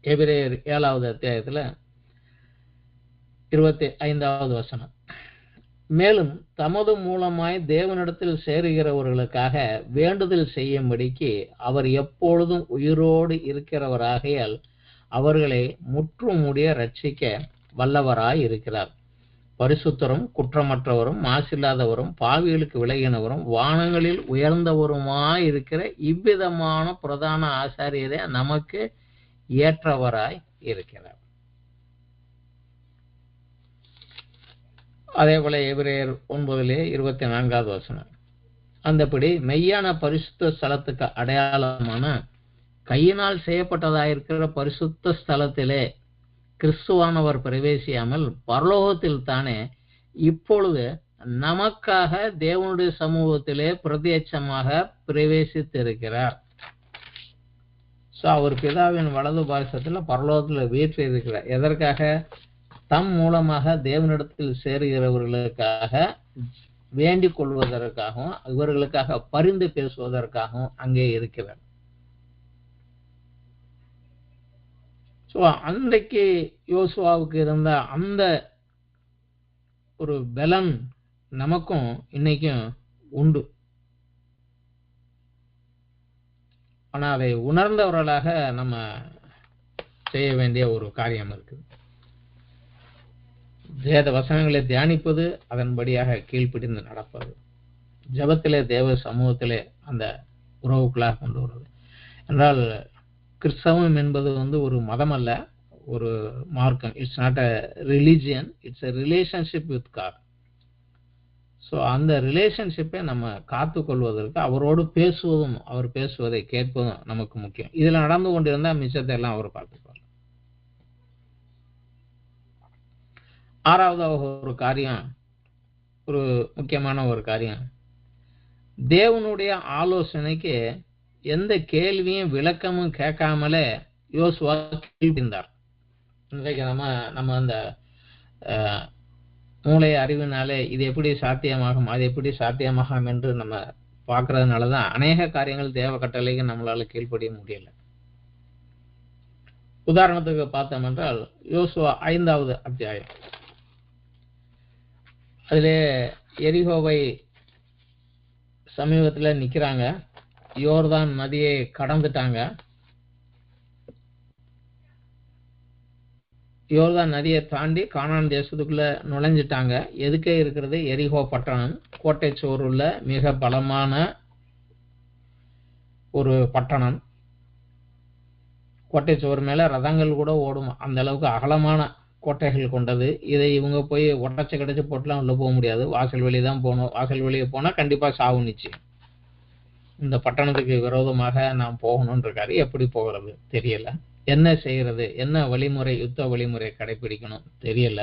எபிரேயர் 7வது அத்தியாயத்துல 25வது வசனம். மேலும் தமது மூலமாய் தேவனிடத்தில் சேருகிறவர்களுக்காக வேண்டுதல் செய்யும்படிக்கு அவர் எப்பொழுதும் உயிரோடு இருக்கிறவராகையால் அவர்களை முற்றுமுடிய ரட்சிக்க வல்லவராய் இருக்கிறார். பரிசுத்தரும் குற்றமற்றவரும் மாசில்லாதவரும் பாவிகளுக்கு விலகினவரும் வானங்களில் உயர்ந்தவருமாய் இருக்கிற இவ்விதமான பிரதான ஆசாரியரே நமக்கு ஏற்றவராய் இருக்கிறார். அதே போல எபிரேயர் 9:24வது வசனம். அந்தபடி மெய்யான பரிசுத்த ஸ்தலத்துக்கு அடையாளமான கையினால் செய்யப்பட்டதாயிருக்கிற பரிசுத்த ஸ்தலத்திலே கிறிஸ்துவானவர் பிரவேசியாமல் பரலோகத்தில் தானே இப்பொழுது நமக்காக தேவனுடைய சமூகத்திலே பிரத்யட்சமாக பிரவேசித்திருக்கிறார். அவர் பிதாவின் வலது பாசத்துல பரலோகத்துல வீட்டில் இருக்கிறார். எதற்காக? தம் மூலமாக தேவனிடத்தில் சேருகிறவர்களுக்காக வேண்டிக் கொள்வதற்காகவும் இவர்களுக்காக பரிந்து பேசுவதற்காகவும் அங்கே இருக்கிறார். அன்றைக்கு யோசுவாவுக்கு இருந்த அந்த ஒரு பலன் நமக்கும் இன்னைக்கும் உண்டு. ஆனா அதை உணர்ந்தவர்களாக நம்ம செய்ய வேண்டிய ஒரு காரியம் இருக்கு. வேத வசனங்களை தியானிப்பது, அதன்படியாக கீழ்ப்பிடிந்து நடப்பது, ஜபத்திலே தேவ சமூகத்திலே அந்த உறவுக்குள்ளாக கொண்டு வருவது. என்றால் கிறிஸ்தவம் என்பது ஒரு மதம் அல்ல, ஒரு மார்க்கம். It's not a religion, it's a relationship with God. அந்த ரிலேஷன்ஷிப்பை நம்ம காத்துக்கொள்வதற்கு அவரோடு பேசுவதும் அவர் பேசுவதை கேட்பதும் நமக்கு முக்கியம். இதுல நடந்து கொண்டிருந்தா மிச்சத்தை எல்லாம் அவர் பார்த்துப்பார். 6வது ஒரு காரியம், ஒரு முக்கியமான ஒரு காரியம், தேவனுடைய ஆலோசனைக்கு எந்த கேள்வியும் விளக்கமும் கேட்காமலே யோசுவா கீழ்ப்படிந்தார். இன்றைக்கு நம்ம அந்த மூளை அறிவினாலே இது எப்படி சாத்தியமாகும், அது எப்படி சாத்தியமாகும் என்று நம்ம பார்க்கறதுனாலதான் அநேக காரியங்கள் தேவ கட்டளைக்கு நம்மளால கீழ்ப்படிய முடியல. உதாரணத்துக்கு பார்த்தோம் என்றால் யோசுவா 5வது அத்தியாயம், அதிலே எரிகோவை சமீபத்தில் நிக்கிறாங்க. யோர்தான் நதியை கடந்துட்டாங்க. யோர்தான் நதியை தாண்டி கானான் தேசத்துக்குள்ள நுழைஞ்சிட்டாங்க. எதுக்கே இருக்கிறது எரிகோ பட்டணம். கோட்டை சுவர் உள்ள மிக பலமான ஒரு பட்டணம். கோட்டை சுவர் மேல ரதங்கள் கூட ஓடும், அந்த அளவுக்கு அகலமான கோட்டைகள் கொண்டது. இதை இவங்க போய் உடச்சு கிடைச்சு போட்டுலாம் உள்ள போக முடியாது. வாசல் வெளியே தான் போகணும். வாசல் வெளியே போனா கண்டிப்பா சாவு நிச்சயம். இந்த பட்டணத்துக்கு விரோதமாக நாம் போகணும்னு இருக்காரு. எப்படி போகிறது தெரியல. என்ன செய்யறது, என்ன வழிமுறை, யுத்த வழிமுறை கடைபிடிக்கணும் தெரியல.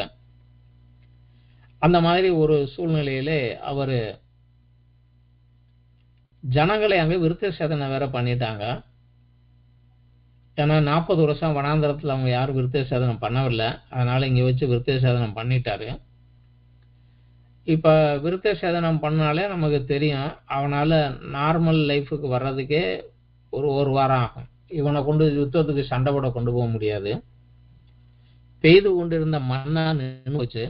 அந்த மாதிரி ஒரு சூழ்நிலையிலே அவரு ஜனங்களை அங்க விருத்த சேதனை வேற பண்ணிட்டாங்க. ஏன்னா 40 வருஷம் வனாந்தரத்துல அவங்க யாரும் விருத்த சேதனம் பண்ணவில்லை. அதனால இங்க வச்சு விருத்த சேதனம் பண்ணிட்டாரு. இப்ப விருத்த சேதனம் பண்ணாலே நமக்கு தெரியும், அவனால நார்மல் லைஃபுக்கு வர்றதுக்கே ஒரு வாரம் ஆகும். இவனை கொண்டு யுத்தத்துக்கு சண்டை போட கொண்டு போக முடியாது. பெய்து கொண்டிருந்த மண்ணா நின்று வச்சு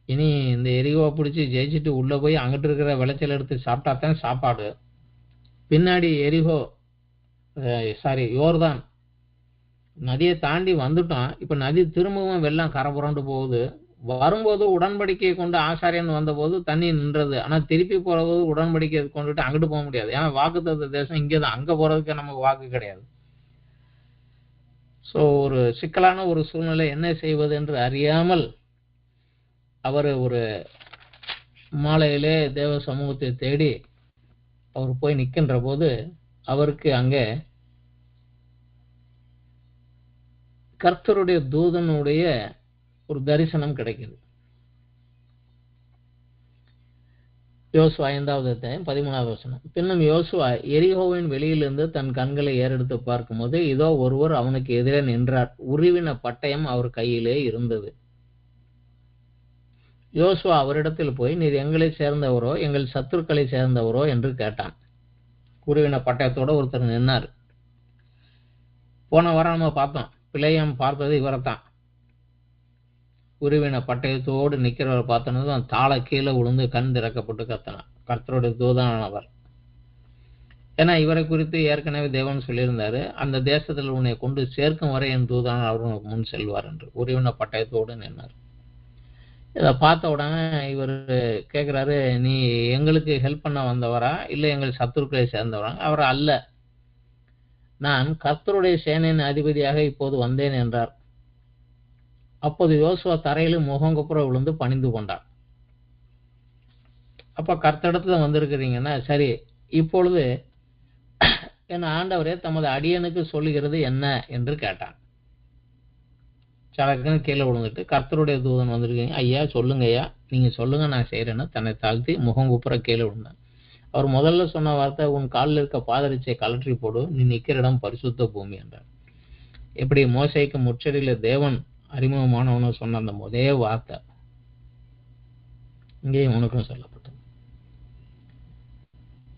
இனி இந்த எரிகோவை பிடிச்சி ஜெயிச்சுட்டு உள்ள போய் அங்கிட்டு இருக்கிற விளைச்சல் எடுத்து சாப்பிட்டாதான் சாப்பாடு. பின்னாடி யோர்தான் நதியை தாண்டி வந்துட்டோம். இப்ப நதி திரும்பவும் வெள்ளம் கரை புரண்டு போகுது. வரும்போது உடன்படிக்கையை கொண்டு ஆசாரியன் வந்த போது தண்ணி நின்றது. ஆனா திருப்பி போறது உடன்படிக்கையை கொண்டுட்டு அங்கிட்டு போக முடியாது. ஏன்னா வாக்குத்தத்த தேசம் இங்கதான், அங்க போறதுக்கு நமக்கு வாக்கு கிடையாது. ஒரு சிக்கலான ஒரு சூழ்நிலை, என்ன செய்வது என்று அறியாமல் அவர் ஒரு மாலையிலே தேவ சமூகத்தை தேடி அவர் போய் நிற்கின்ற போது அவருக்கு அங்கே கர்த்தருடைய தூதனுடைய ஒரு தரிசனம் கிடைக்குது. யோசுவா 5வது அத்தியாயம் 13வது வசனம். பின்னும் யோசுவா எரிகோவின் வெளியிலிருந்து தன் கண்களை ஏறெடுத்து பார்க்கும்போது இதோ ஒருவர் அவனுக்கு எதிரே நின்றார். உருவின பட்டயம் அவர் கையிலே இருந்தது. யோசுவா அவரிடத்தில் போய், நீர் எங்களை சேர்ந்தவரோ எங்கள் சத்துருக்களை சேர்ந்தவரோ என்று கேட்டான். உருவின பட்டயத்தோட ஒருத்தர் நின்னார். போன வாரம் நம்ம பார்த்தோம், பிழையம் பார்த்தது இவரைத்தான். உருவின பட்டயத்தோடு நிக்கிறவரை பார்த்தனதும் தாள கீழே விழுந்து கண் திறக்கப்பட்டு கத்தனார். கர்த்தருடைய தூதனானவர். ஏன்னா இவரை குறித்து ஏற்கனவே தேவன் சொல்லியிருந்தாரு, அந்த தேசத்தில் உன்னை கொண்டு சேர்க்கும் வரை என் தூதனான அவர் உனக்கு முன் செல்வார் என்று. உருவின பட்டயத்தோடு நின்னார். இதை பார்த்த உடனே இவர் கேட்கிறாரு, நீ எங்களுக்கு ஹெல்ப் பண்ண வந்தவரா இல்லை எங்கள் சத்துருக்களை சேர்ந்தவரா? அவர் அல்ல, நான் கர்த்தருடைய சேனையின் அதிபதியாக இப்போது வந்தேன் என்றார். அப்போது யோசுவா தரையிலும் முகங்குப்புற விழுந்து பணிந்து கொண்டார். அப்ப கர்த்தரிடத்துல வந்திருக்கிறீங்கன்னா சரி, இப்பொழுது என் ஆண்டவரே தமது அடியனுக்கு சொல்லுகிறது என்ன என்று கேட்டான். சடக்குன்னு கீழே விழுந்துட்டு, கர்த்தருடைய தூதன் வந்திருக்கீங்க, ஐயா சொல்லுங்க ஐயா, நீங்க சொல்லுங்க நான் செய்யறேன்னு தன்னை தாழ்த்தி முகங்குப்புற கீழே விழுந்தான். அவர் முதல்ல சொன்ன வார்த்தை, உன் காலில் இருக்க பாதரிச்சை கலற்றி போடு, நீ நிற்கிற இடம் பரிசுத்த பூமி என்றார். எப்படி மோசைக்கு முச்சடியில தேவன் அறிமுகமானவனு சொன்ன அந்த முதே வார்த்தை இங்கேயும் உனக்கும் சொல்லப்பட்டது.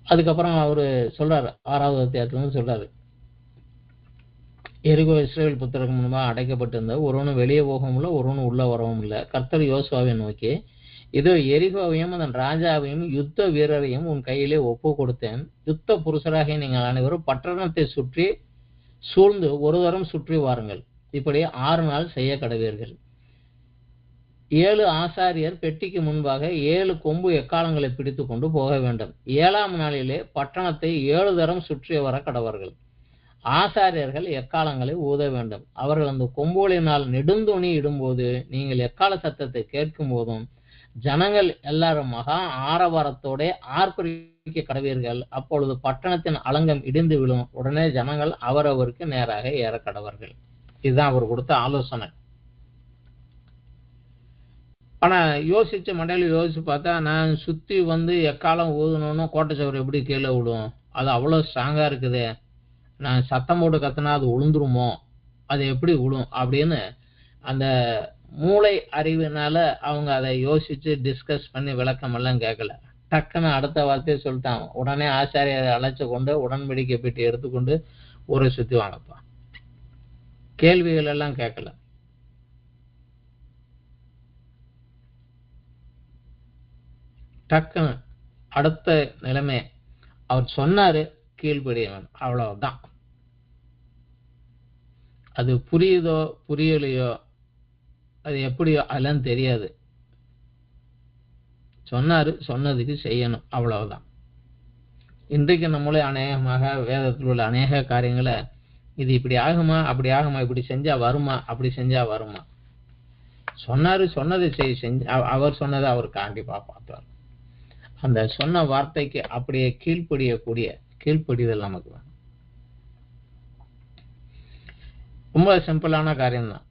அதுக்கப்புறம் அவரு சொல்றாரு, 6வது அத்தியாயத்துல சொல்றாரு, எரிகோ இஸ்ரவேல் புத்திரருக்கு முன்பாக அடைக்கப்பட்டிருந்த ஒருவனும் வெளியே போகவும் இல்லை, ஒருவனும் உள்ள வரவும் இல்லை. கர்த்தர் யோசுவாவை நோக்கி, இதோ எரிகோவையும் அதன் ராஜாவையும் யுத்த வீரரையும் உன் கையிலே ஒப்பு கொடுத்தேன். யுத்த புருஷராக நீங்கள் அனைவரும் பட்டணத்தை சுற்றி சூழ்ந்து ஒரு தரம் சுற்றி வாருங்கள். இப்படி 6 நாள் செய்ய கடவீர்கள். 7 ஆசாரியர் பெட்டிக்கு முன்பாக 7 கொம்பு எக்காலங்களை பிடித்து கொண்டு போக வேண்டும். 7ஆம் நாளிலே பட்டணத்தை 7 தரம் சுற்றி வர கடவர்கள். ஆசாரியர்கள் எக்காலங்களை ஊத வேண்டும். அவர்கள் அந்த கொம்புகளினால் நெடுந்தொணி இடும்போது நீங்கள் எக்கால சத்தத்தை கேட்கும் போதும் ஜனங்கள் எல்லாரும் மகா ஆரவாரத்தோட ஆர்ப்பரிக்க கடவீர்கள். அப்பொழுது பட்டணத்தின் அலங்கம் இடிந்து விழும். உடனே ஜனங்கள் அவரவருக்கு நேராக ஏற கடவர்கள். இதுதான் அவர் கொடுத்த ஆலோசனை. ஆனா யோசிச்ச மண்டையில யோசிச்சு பார்த்தா, நான் சுத்தி வந்து எக்காலம் ஊதணும்னு கோட்டை சவர் எப்படி கீழே விடும்? அது அவ்வளவு ஸ்ட்ராங்கா இருக்குதே, நான் சத்தம் போட்டு கத்தினா அது விழுந்துருமோ, அது எப்படி விழும் அப்படின்னு அந்த மூளை அறிவினால அவங்க அதை யோசிச்சு டிஸ்கஸ் பண்ணி விளக்கம் எல்லாம் கேட்கல. டக்குன்னு அடுத்த வார்த்தையை சொல்லிட்டான். உடனே ஆசாரியரை அழைச்சு கொண்டு உடன்படிக்கை பெட்டி எடுத்துக்கொண்டு ஊரை சுத்தி வாங்கப்பா. கேள்விகள் எல்லாம் கேட்கல. டக்குன்னு அடுத்த நிலைமை அவர் சொன்னாரு, கீழ்ப்படியவன், அவ்வளவுதான். அது புரியுதோ புரியலையோ, அது எப்படியோ அதெல்லாம் தெரியாது. சொன்னாரு, சொன்னதுக்கு செய்யணும், அவ்வளவுதான். இன்றைக்கு நம்மளே அநேகமாக வேதத்தில் உள்ள அநேக காரியங்களை, இது இப்படி ஆகுமா அப்படி ஆகுமா, இப்படி செஞ்சா வருமா அப்படி செஞ்சா வருமா, சொன்னாரு சொன்னதை செஞ்சு அவர் சொன்னதை அவர் கண்டிப்பா பார்த்தார். அந்த சொன்ன வார்த்தைக்கு அப்படியே கீழ்ப்படியக்கூடிய கீழ்ப்படிதல் நமக்கு வேணும். ரொம்ப சிம்பிளான காரியம்தான்.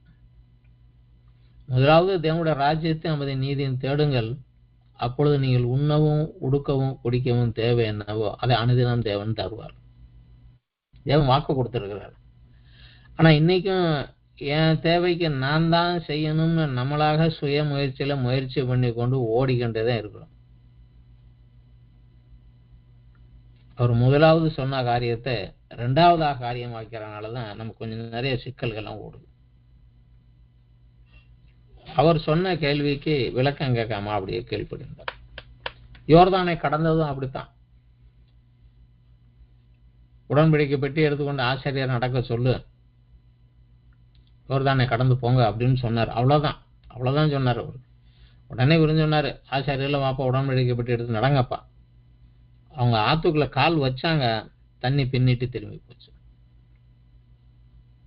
முதலாவது தேவனுடைய ராஜ்யத்தை நமது நீதியின் தேடுங்கள், அப்பொழுது நீங்கள் உண்ணவும் உடுக்கவும் குடிக்கவும் தேவை என்னவோ அதை அனுதினம் தேவன் தருவார். தேவன் வாக்கு கொடுத்திருக்கிறார். ஆனா இன்னைக்கும் என் தேவைக்கு நான் தான் செய்யணும்னு நம்மளாக சுய முயற்சியில முயற்சி பண்ணி கொண்டு ஓடிக்கின்றே இருக்கிறோம். அவர் முதலாவது சொன்ன காரியத்தை 2வதாக காரியம் வைக்கிறனாலதான் நமக்கு கொஞ்சம் நிறைய சிக்கல்கள்லாம் ஓடுது. அவர் சொன்ன கேள்விக்கு விளக்கம் கேட்காம அப்படியே கேள்விப்பட்டிருந்தார். யோர்தானை கடந்ததும் அப்படித்தான். உடன்படிக்கை பெட்டி எடுத்துக்கொண்டு ஆசிரியர் நடக்க சொல்லு, யோர்தானை கடந்து போங்க அப்படின்னு சொன்னார். அவ்வளவுதான் சொன்னார் அவர். உடனே விருந்து சொன்னாரு, ஆசிரியர்ல வாப்பா உடன்படிக்கை பெட்டி எடுத்து நடங்கப்பா. அவங்க ஆத்துக்குள்ள கால் வச்சாங்க, தண்ணி பின்னிட்டு திரும்பி போச்சு.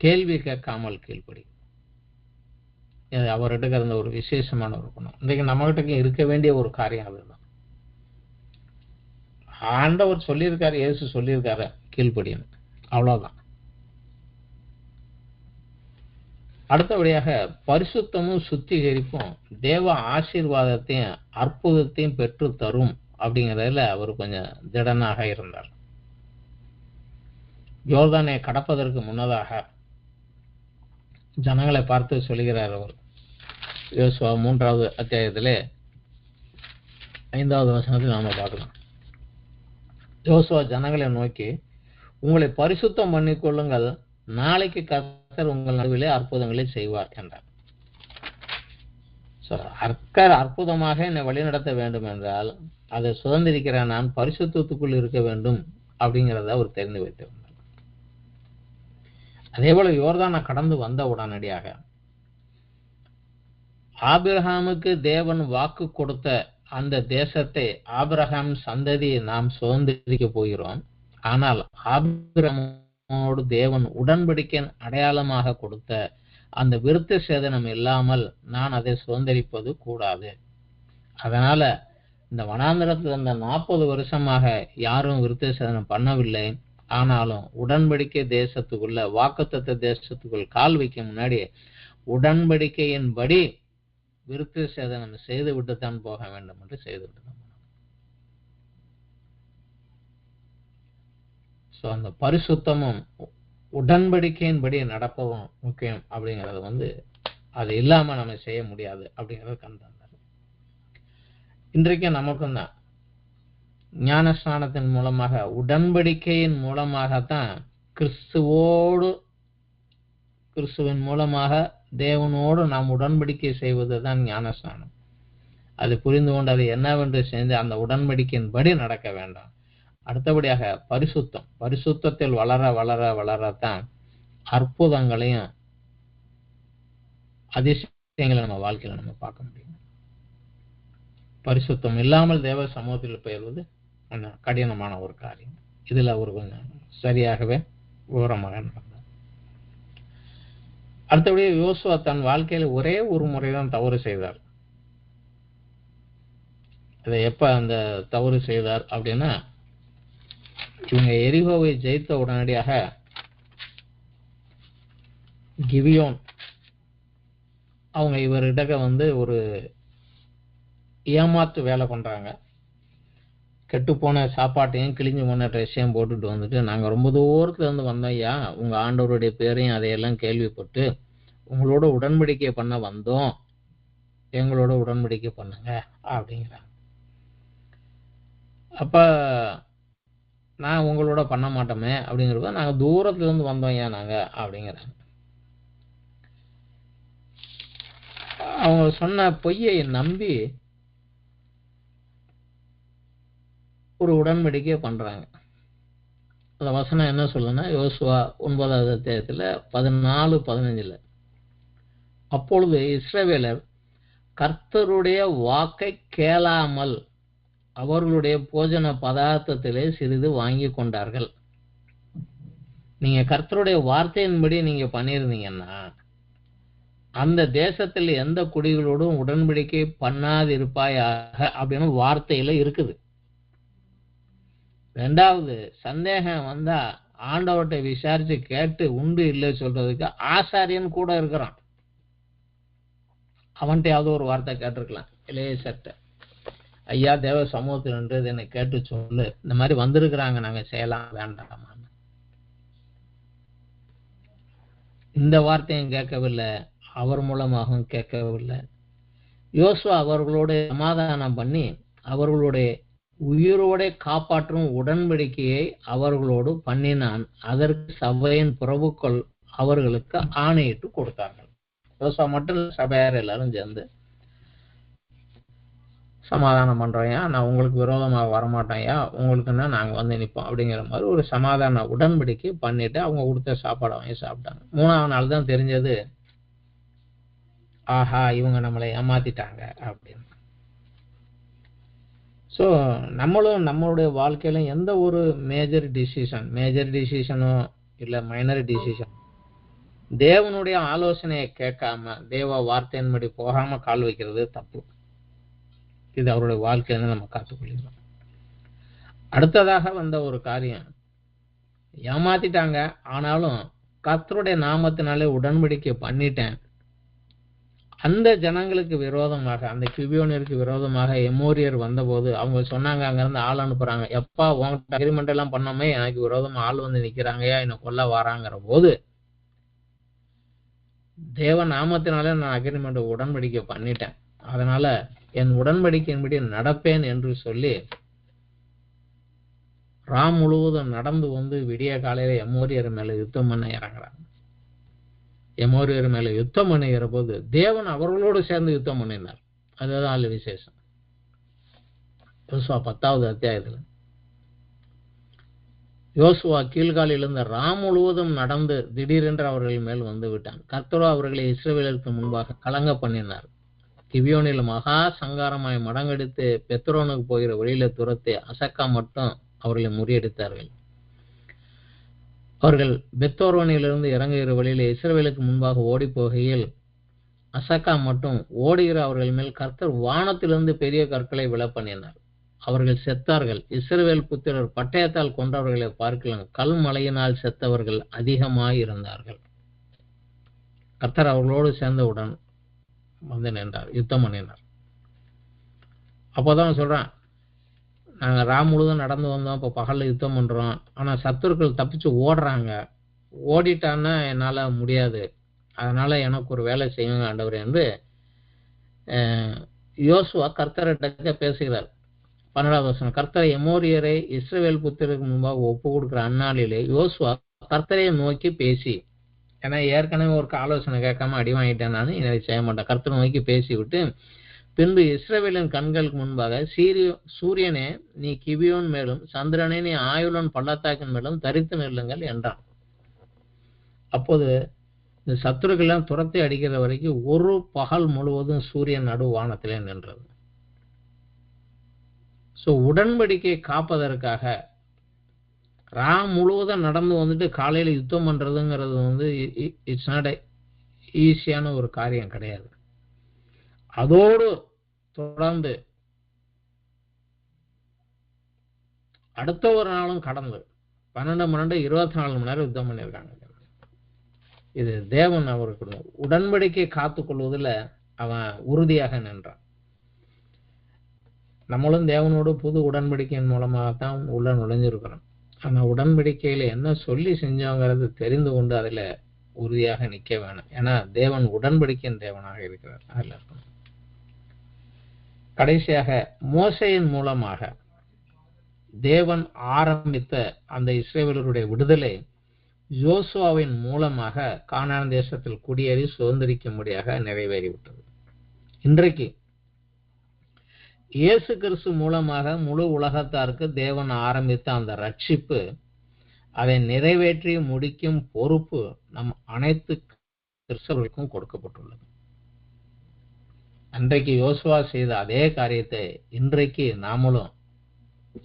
கேள்வி கேட்காமல் கீழ்ப்படி. இது அவர்கிட்ட இருந்த ஒரு விசேஷமான ஒரு குணம். இன்றைக்கு நம்மகிட்ட இருக்க வேண்டிய ஒரு காரியம் அதுதான். ஆண்டவர் சொல்லியிருக்காரு, இயேசு சொல்லியிருக்காரு, கீழ்ப்படியணும், அவ்வளவுதான். அடுத்தபடியாக பரிசுத்தமும் சுத்திகரிப்பும் தேவ ஆசீர்வாதத்தையும் அற்புதத்தையும் பெற்று தரும் அப்படிங்கிறதுல அவர் கொஞ்சம் திடனாக இருந்தார். யோர்தானை கடப்பதற்கு முன்னதாக ஜனங்களை பார்த்து சொல்லுகிறார் அவர். யோசுவா 3வது அத்தியாயத்திலே 5வது வசனத்தில் நாம பார்க்கலாம். யோசுவா ஜனங்களை நோக்கி, உங்களை பரிசுத்தம் பண்ணிக்கொள்ளுங்கள், நாளைக்கு கர்த்தர் உங்கள் நடுவிலே அற்புதங்களை செய்வார் என்றார். அற்புதமாக என்னை வழிநடத்த வேண்டும் என்றால் அதை சுதந்திரிக்கிற நான் பரிசுத்தத்துக்குள் இருக்க வேண்டும் அப்படிங்கிறத அவர் தெரிந்து வைத்திருந்தார். அதே போல யோர்தானை கடந்து வந்த உடனடியாக ஆபிரகாமுக்கு தேவன் வாக்கு கொடுத்த அந்த தேசத்தை ஆபிரகாம் சந்ததியை நாம் சுதந்திரிக்க போகிறோம். ஆனால் ஆபிரகாமோடு தேவன் உடன்படிக்கை அடையாளமாக கொடுத்த அந்த விருத்த சேதனம் இல்லாமல் நான் அதை சுதந்திரிப்பது கூடாது. அதனால இந்த வனாந்திரத்தில் இருந்த 40 வருஷமாக யாரும் விருத்த சேதனம் பண்ணவில்லை. ஆனாலும் உடன்படிக்கை தேசத்துக்குள்ள, வாக்குத்தத்த தேசத்துக்குள் கால் வைக்க முன்னாடி உடன்படிக்கையின்படி விருத்த சேதனம் செய்து விட்டுத்தான் போக வேண்டும் என்று செய்து விட்டுதான். அந்த பரிசுத்தமும் உடன்படிக்கையின்படி நடப்பதும் முக்கியம் அப்படிங்கிறது அது இல்லாம நம்ம செய்ய முடியாது அப்படிங்கறது கண்டார். இன்றைக்கு நமக்கும் தான் ஞான ஸ்நானத்தின் மூலமாக, உடன்படிக்கையின் மூலமாகத்தான் கிறிஸ்துவின் மூலமாக தேவனோடு நாம் உடன்படிக்கை செய்வதுதான் ஞான ஸ்நானம். அது புரிந்து கொண்டு அது என்னவென்று செஞ்சு அந்த உடன்படிக்கையின்படி நடக்க வேண்டாம். அடுத்தபடியாக பரிசுத்தத்தில் வளர வளர வளரத்தான் அற்புதங்களையும் அதிசயங்களை நம்ம வாழ்க்கையில நம்ம பார்க்க முடியும். பரிசுத்தம் இல்லாமல் தேவ சமூகத்தில் பெயர்வது கடினமான ஒரு காரியம். இதுல அவர் கொஞ்சம் சரியாகவே விவரமாக நடந்தார். அடுத்தபடியே யோசுவா தன் வாழ்க்கையில ஒரே ஒரு முறைதான் தவறு செய்தார். இதை எப்ப அந்த தவறு செய்தார் அப்படின்னா, இவங்க எரிகோவை ஜெயித்த உடனடியாக கிவியோன் அவங்க இவர்கிட்ட ஒரு ஏமாத்து வேலை பண்றாங்க. கெட்டுப்போன சாப்பாட்டையும் கிழிஞ்சு போன ட்ரெஸ்ஸையும் போட்டுட்டு வந்துட்டு, நாங்க ரொம்ப தூரத்துல இருந்து வந்தோம் ஐயா, உங்க ஆண்டவருடைய பேரையும் அதையெல்லாம் கேள்விப்பட்டு உங்களோட உடன்படிக்கை பண்ண வந்தோம், எங்களோட உடன்படிக்கை பண்ணுங்க அப்படிங்கிறாங்க. அப்ப நான் உங்களோட பண்ண மாட்டோமே அப்படிங்கிறப்ப, நாங்க தூரத்துல இருந்து வந்தோம் ஐயா நாங்க அப்படிங்கிறாங்க. அவங்க சொன்ன பொய்யை நம்பி ஒரு உடன்படிக்கை பண்றாங்க. அந்த வசனம் என்ன சொல்லுன்னா, யோசுவா 9வது அத்தியாயத்துல 14-15, அப்பொழுது இஸ்ரவேலர் கர்த்தருடைய வாக்கை கேளாமல் அவர்களுடைய போஜன பதார்த்தத்திலே சிறிது வாங்கி கொண்டார்கள். நீங்க கர்த்தருடைய வார்த்தையின்படி நீங்க பண்ணிருந்தீங்கன்னா அந்த தேசத்தில் எந்த குடிகளோடும் உடன்படிக்கை பண்ணாதிருப்பாயாக அப்படின்னு வார்த்தையில இருக்குது. ரெண்டாவது, சந்தேகம் வந்தா ஆண்டவர்கிட்ட விசாரிச்சு கேட்டு உண்டு இல்லை சொல்றதுக்கு ஆசாரியன் கூட இருக்கிறான். அவன்கிட்டயாவது ஒரு வார்த்தை கேட்டிருக்கலாம். இளையசர்ட்ட, ஐயா தேவ சமூகத்தில் நின்று என்னை கேட்டு சொல்லு, இந்த மாதிரி வந்திருக்கிறாங்க, நாங்க செய்யலாம் வேண்டாமான்னு. இந்த வார்த்தையும் கேட்கவில்லை, அவர் மூலமாகவும் கேட்கவில்லை. யோசுவா அவர்களோட சமாதானம் பண்ணி அவர்களுடைய உயிரோட காப்பாற்றும் உடன்படிக்கையை அவர்களோடு பண்ணினான். அதற்கு சபையின் பிரபுக்கள் அவர்களுக்கு ஆணையிட்டு கொடுத்தார்கள். யோசுவா மட்டும் சபையார் எல்லாரும் சேர்ந்து சமாதானம் பண்றோம்யா, நான் உங்களுக்கு விரோதமாக வரமாட்டேன்யா, உங்களுக்குன்னா நாங்க நிற்போம் அப்படிங்கிற மாதிரி ஒரு சமாதான உடன்படிக்கை பண்ணிட்டு அவங்க கொடுத்த சாப்பாடை வாங்கி சாப்பிட்டாங்க. 3ஆவது நாள் தான் தெரிஞ்சது, ஆஹா இவங்க நம்மளை ஏமாத்திட்டாங்க அப்படின்னு. ஸோ நம்மளும் நம்மளுடைய வாழ்க்கையில எந்த ஒரு மேஜர் டிசிஷனோ இல்லை மைனர் டிசிஷன் தேவனுடைய ஆலோசனையை கேட்காம தேவ வார்த்தையின்படி போகாம கால் வைக்கிறது தப்பு. இது அவருடைய வாழ்க்கையில நம்ம காத்துக்கொள்கிறோம். அடுத்ததாக வந்த ஒரு காரியம், ஏமாத்திட்டாங்க, ஆனாலும் கர்த்தருடைய நாமத்தினாலே உடன்படிக்கை பண்ணிட்டேன். அந்த ஜனங்களுக்கு விரோதமாக, அந்த கிபியோனியருக்கு விரோதமாக எமோரியர் வந்தபோது அவங்க சொன்னாங்க, அங்கிருந்து ஆள் அனுப்புறாங்க, எப்பா உங்ககிட்ட அக்ரிமெண்ட் எல்லாம் பண்ணாமே எனக்கு விரோதமா ஆள் வந்து நிக்கிறாங்கயா, என்னை கொல்ல வராங்கிற போது தேவ நாமத்தினாலே நான் அக்ரிமெண்ட் உடன்படிக்கை பண்ணிட்டேன், அதனால என் உடன்படிக்கையின்படி நடப்பேன் என்று சொல்லி ராம் முழுவதும் நடந்து வந்து விடிய காலையில எமோரியர் மேல யுத்தம் பண்ண இறங்குறாங்க. எமோரியர் மேல யுத்தம் பண்ணுகிற போது தேவன் அவர்களோடு சேர்ந்து யுத்தம் பண்ணினார். அதுதான் அதுல விசேஷம். யோசுவா 10வது அத்தியாயத்துல யோசுவா கீழ்காலில் இருந்த ராம் முழுவதும் நடந்து திடீரென்று அவர்கள் மேல் வந்து விட்டான். கர்த்தரோ அவர்களை இஸ்ரவேலுக்கு முன்பாக கலங்க பண்ணினார். கிபியோனில் மகா சங்காரமாய் மடங்கெடுத்து பெத்ரோனுக்கு போகிற வழியில துரத்தி அசக்கா மட்டும் அவர்களை முறியடித்தார்கள். அவர்கள் பெத்தோர்வனிலிருந்து இறங்குகிற வழியில இஸ்ரவேலுக்கு முன்பாக ஓடி போகையில் அசக்கா மட்டும் ஓடுகிற அவர்கள் மேல் கர்த்தர் வானத்திலிருந்து பெரிய கற்களை விழப்பண்ணினார். அவர்கள் செத்தார்கள். இஸ்ரவேல் புத்திரர் பட்டயத்தால் கொன்றவர்களை பார்க்கலாம், கல் மலையினால் செத்தவர்கள் அதிகமாய் இருந்தார்கள். கர்த்தர் அவர்களோடு சேர்ந்தவுடன் வந்து நின்றார், யுத்தம் பண்ணினார். அப்போதான் சொல்றான், நாங்க ராம் முழுதும் நடந்து வந்தோம், இப்போ பகல்ல யுத்தம் பண்றோம், ஆனா சத்துருக்கள் தப்பிச்சு ஓடுறாங்க, ஓடிட்டான்னா என்னால முடியாது, அதனால எனக்கு ஒரு வேலை செய்யுங்க ஆண்டவர் என்று யோசுவா கர்த்தர்கிட்ட பேசுகிறார். 12வது வசனம், கர்த்தர் எமோரியரை இஸ்ரவேல் புத்திரருக்கு முன்பாக ஒப்பு கொடுக்கிற அந்நாளிலே யோசுவா கர்த்தரை நோக்கி பேசி, ஏன்னா ஏற்கனவே ஒரு ஆலோசனை கேட்காம அடி வாங்கிட்டேன், நான் இதை செய்ய மாட்டேன், கர்த்தரை நோக்கி பேசிவிட்டு பின்பு இஸ்ரவேலின் கண்களுக்கு முன்பாக சூரியனே நீ கிபியோன் மேலும் சந்திரனே நீ ஆயுளன் பள்ளத்தாக்கின் மேலும் தரித்து நில்லுங்கள் என்றான். அப்போது இந்த சத்துருக்கெல்லாம் துரத்தி அடிக்கிற வரைக்கும் ஒரு பகல் முழுவதும் சூரியன் நடு வானத்திலே நின்றது. ஸோ உடன்படிக்கை காப்பதற்காக ராம் முழுவதும் நடந்து வந்துட்டு காலையில யுத்தம் பண்றதுங்கிறது வந்து இட்ஸ் நாட் ஈஸியான ஒரு காரியம் கிடையாது. அதோடு தொடர்ந்து அடுத்த ஒரு நாளும் கடந்து 12 24 மணி நேரம் யுத்தம் பண்ணியிருக்காங்க. இது தேவன் அவருக்கு உடன்படிக்கை காத்துக்கொள்வதில் அவன் உறுதியாக நின்றான். நம்மளும் தேவனோடு புது உடன்படிக்கையின் மூலமாகத்தான் உள்ள நுழைஞ்சிருக்கிறோம். ஆனா உடன்படிக்கையில என்ன சொல்லி செஞ்சோங்கிறது தெரிந்து கொண்டு அதுல உறுதியாக நிக்க வேணும். ஏன்னா தேவன் உடன்படிக்கையின் தேவனாக இருக்கிறார். அதுல இருக்கணும். கடைசியாக மோசேயின் மூலமாக தேவன் ஆரம்பித்த அந்த இஸ்ரவேலருடைய விடுதலை யோசுவாவின் மூலமாக கானான் தேசத்தில் குடியேறி சுதந்திரிக்கும்படியாக நிறைவேறிவிட்டது. இன்றைக்கு இயேசு கிறிஸ்து மூலமாக முழு உலகத்தாருக்கு தேவன் ஆரம்பித்த அந்த ரட்சிப்பு, அதை நிறைவேற்றி முடிக்கும் பொறுப்பு நம் அனைத்து கிறிஸ்தவர்களுக்கும் கொடுக்கப்பட்டுள்ளது. அன்றைக்கு யோசுவா செய்த அதே காரியத்தை இன்றைக்கு நாமளும்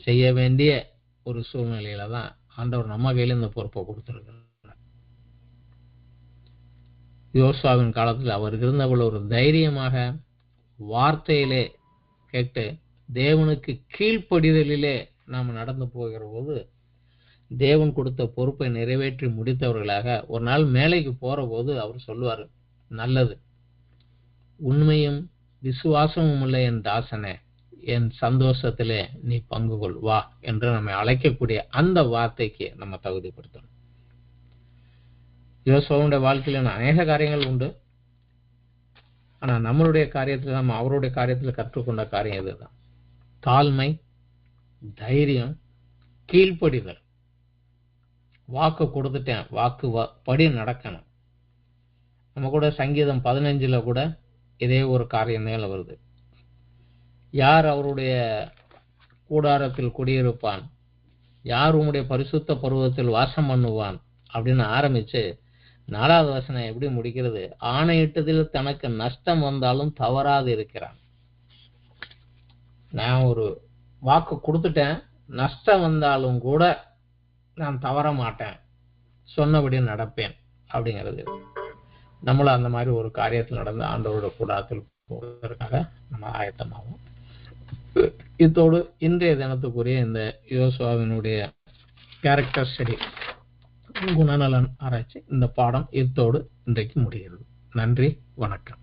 செய்ய வேண்டிய ஒரு சூழ்நிலையில தான் ஆண்டவர் நம்ம கையில இந்த பொறுப்பை கொடுத்திருக்கிறார். யோசுவாவின் காலத்தில் அவருக்கு இருந்தவள் ஒரு தைரியமாக வார்த்தையிலே கேட்டு தேவனுக்கு கீழ்ப்படிதலிலே நாம் நடந்து போகிற போது தேவன் கொடுத்த பொறுப்பை நிறைவேற்றி முடித்தவர்களாக ஒரு நாள் மேலைக்கு போற போது அவர் சொல்லுவார், நல்லது, உண்மையும் விசுவாசமும் உள்ள என் தாசனே, என் சந்தோஷத்திலே நீ பங்கு கொள் வா என்று நம்மை அழைக்கக்கூடிய அந்த வார்த்தைக்கு நம்ம தகுதிப்படுத்தணும். யோசுவாவுடைய வாழ்க்கையில அநேக காரியங்கள் உண்டு. ஆனா நம்மளுடைய காரியத்துல நம்ம அவருடைய காரியத்துல கற்றுக்கொண்ட காரியம் இதுதான். தாழ்மை, தைரியம், கீழ்ப்படிதல். வாக்கு கொடுத்துட்டேன், வாக்கு படி நடக்கணும். நம்ம கூட சங்கீதம் 15 கூட இதே ஒரு காரியம் மேல வருது. யார் அவருடைய கூடாரத்தில் குடியிருப்பான், யார் உம்முடைய பரிசுத்த பருவத்தில் வாசம் பண்ணுவான் அப்படின்னு ஆரம்பிச்சு 4வது வசனம் எப்படி முடிக்கிறது, ஆணையிட்டதில் தனக்கு நஷ்டம் வந்தாலும் தவறாது இருக்கிறான். நான் ஒரு வாக்கு கொடுத்துட்டேன், நஷ்டம் வந்தாலும் கூட நான் தவற மாட்டேன், சொன்னபடி நடப்பேன் அப்படிங்கிறது. நம்மளும் அந்த மாதிரி ஒரு காரியத்தில் நடந்து ஆண்டவரோட கூடாரத்தில் போவதற்காக நம்ம ஆயத்தமாகும். இதோடு இன்றைய தினத்துக்குரிய இந்த யோசுவாவினுடைய கேரக்டர் ஸ்டடி, குணநலன் ஆராய்ச்சி, இந்த பாடம் இதோடு இன்றைக்கு முடிகிறது. நன்றி, வணக்கம்.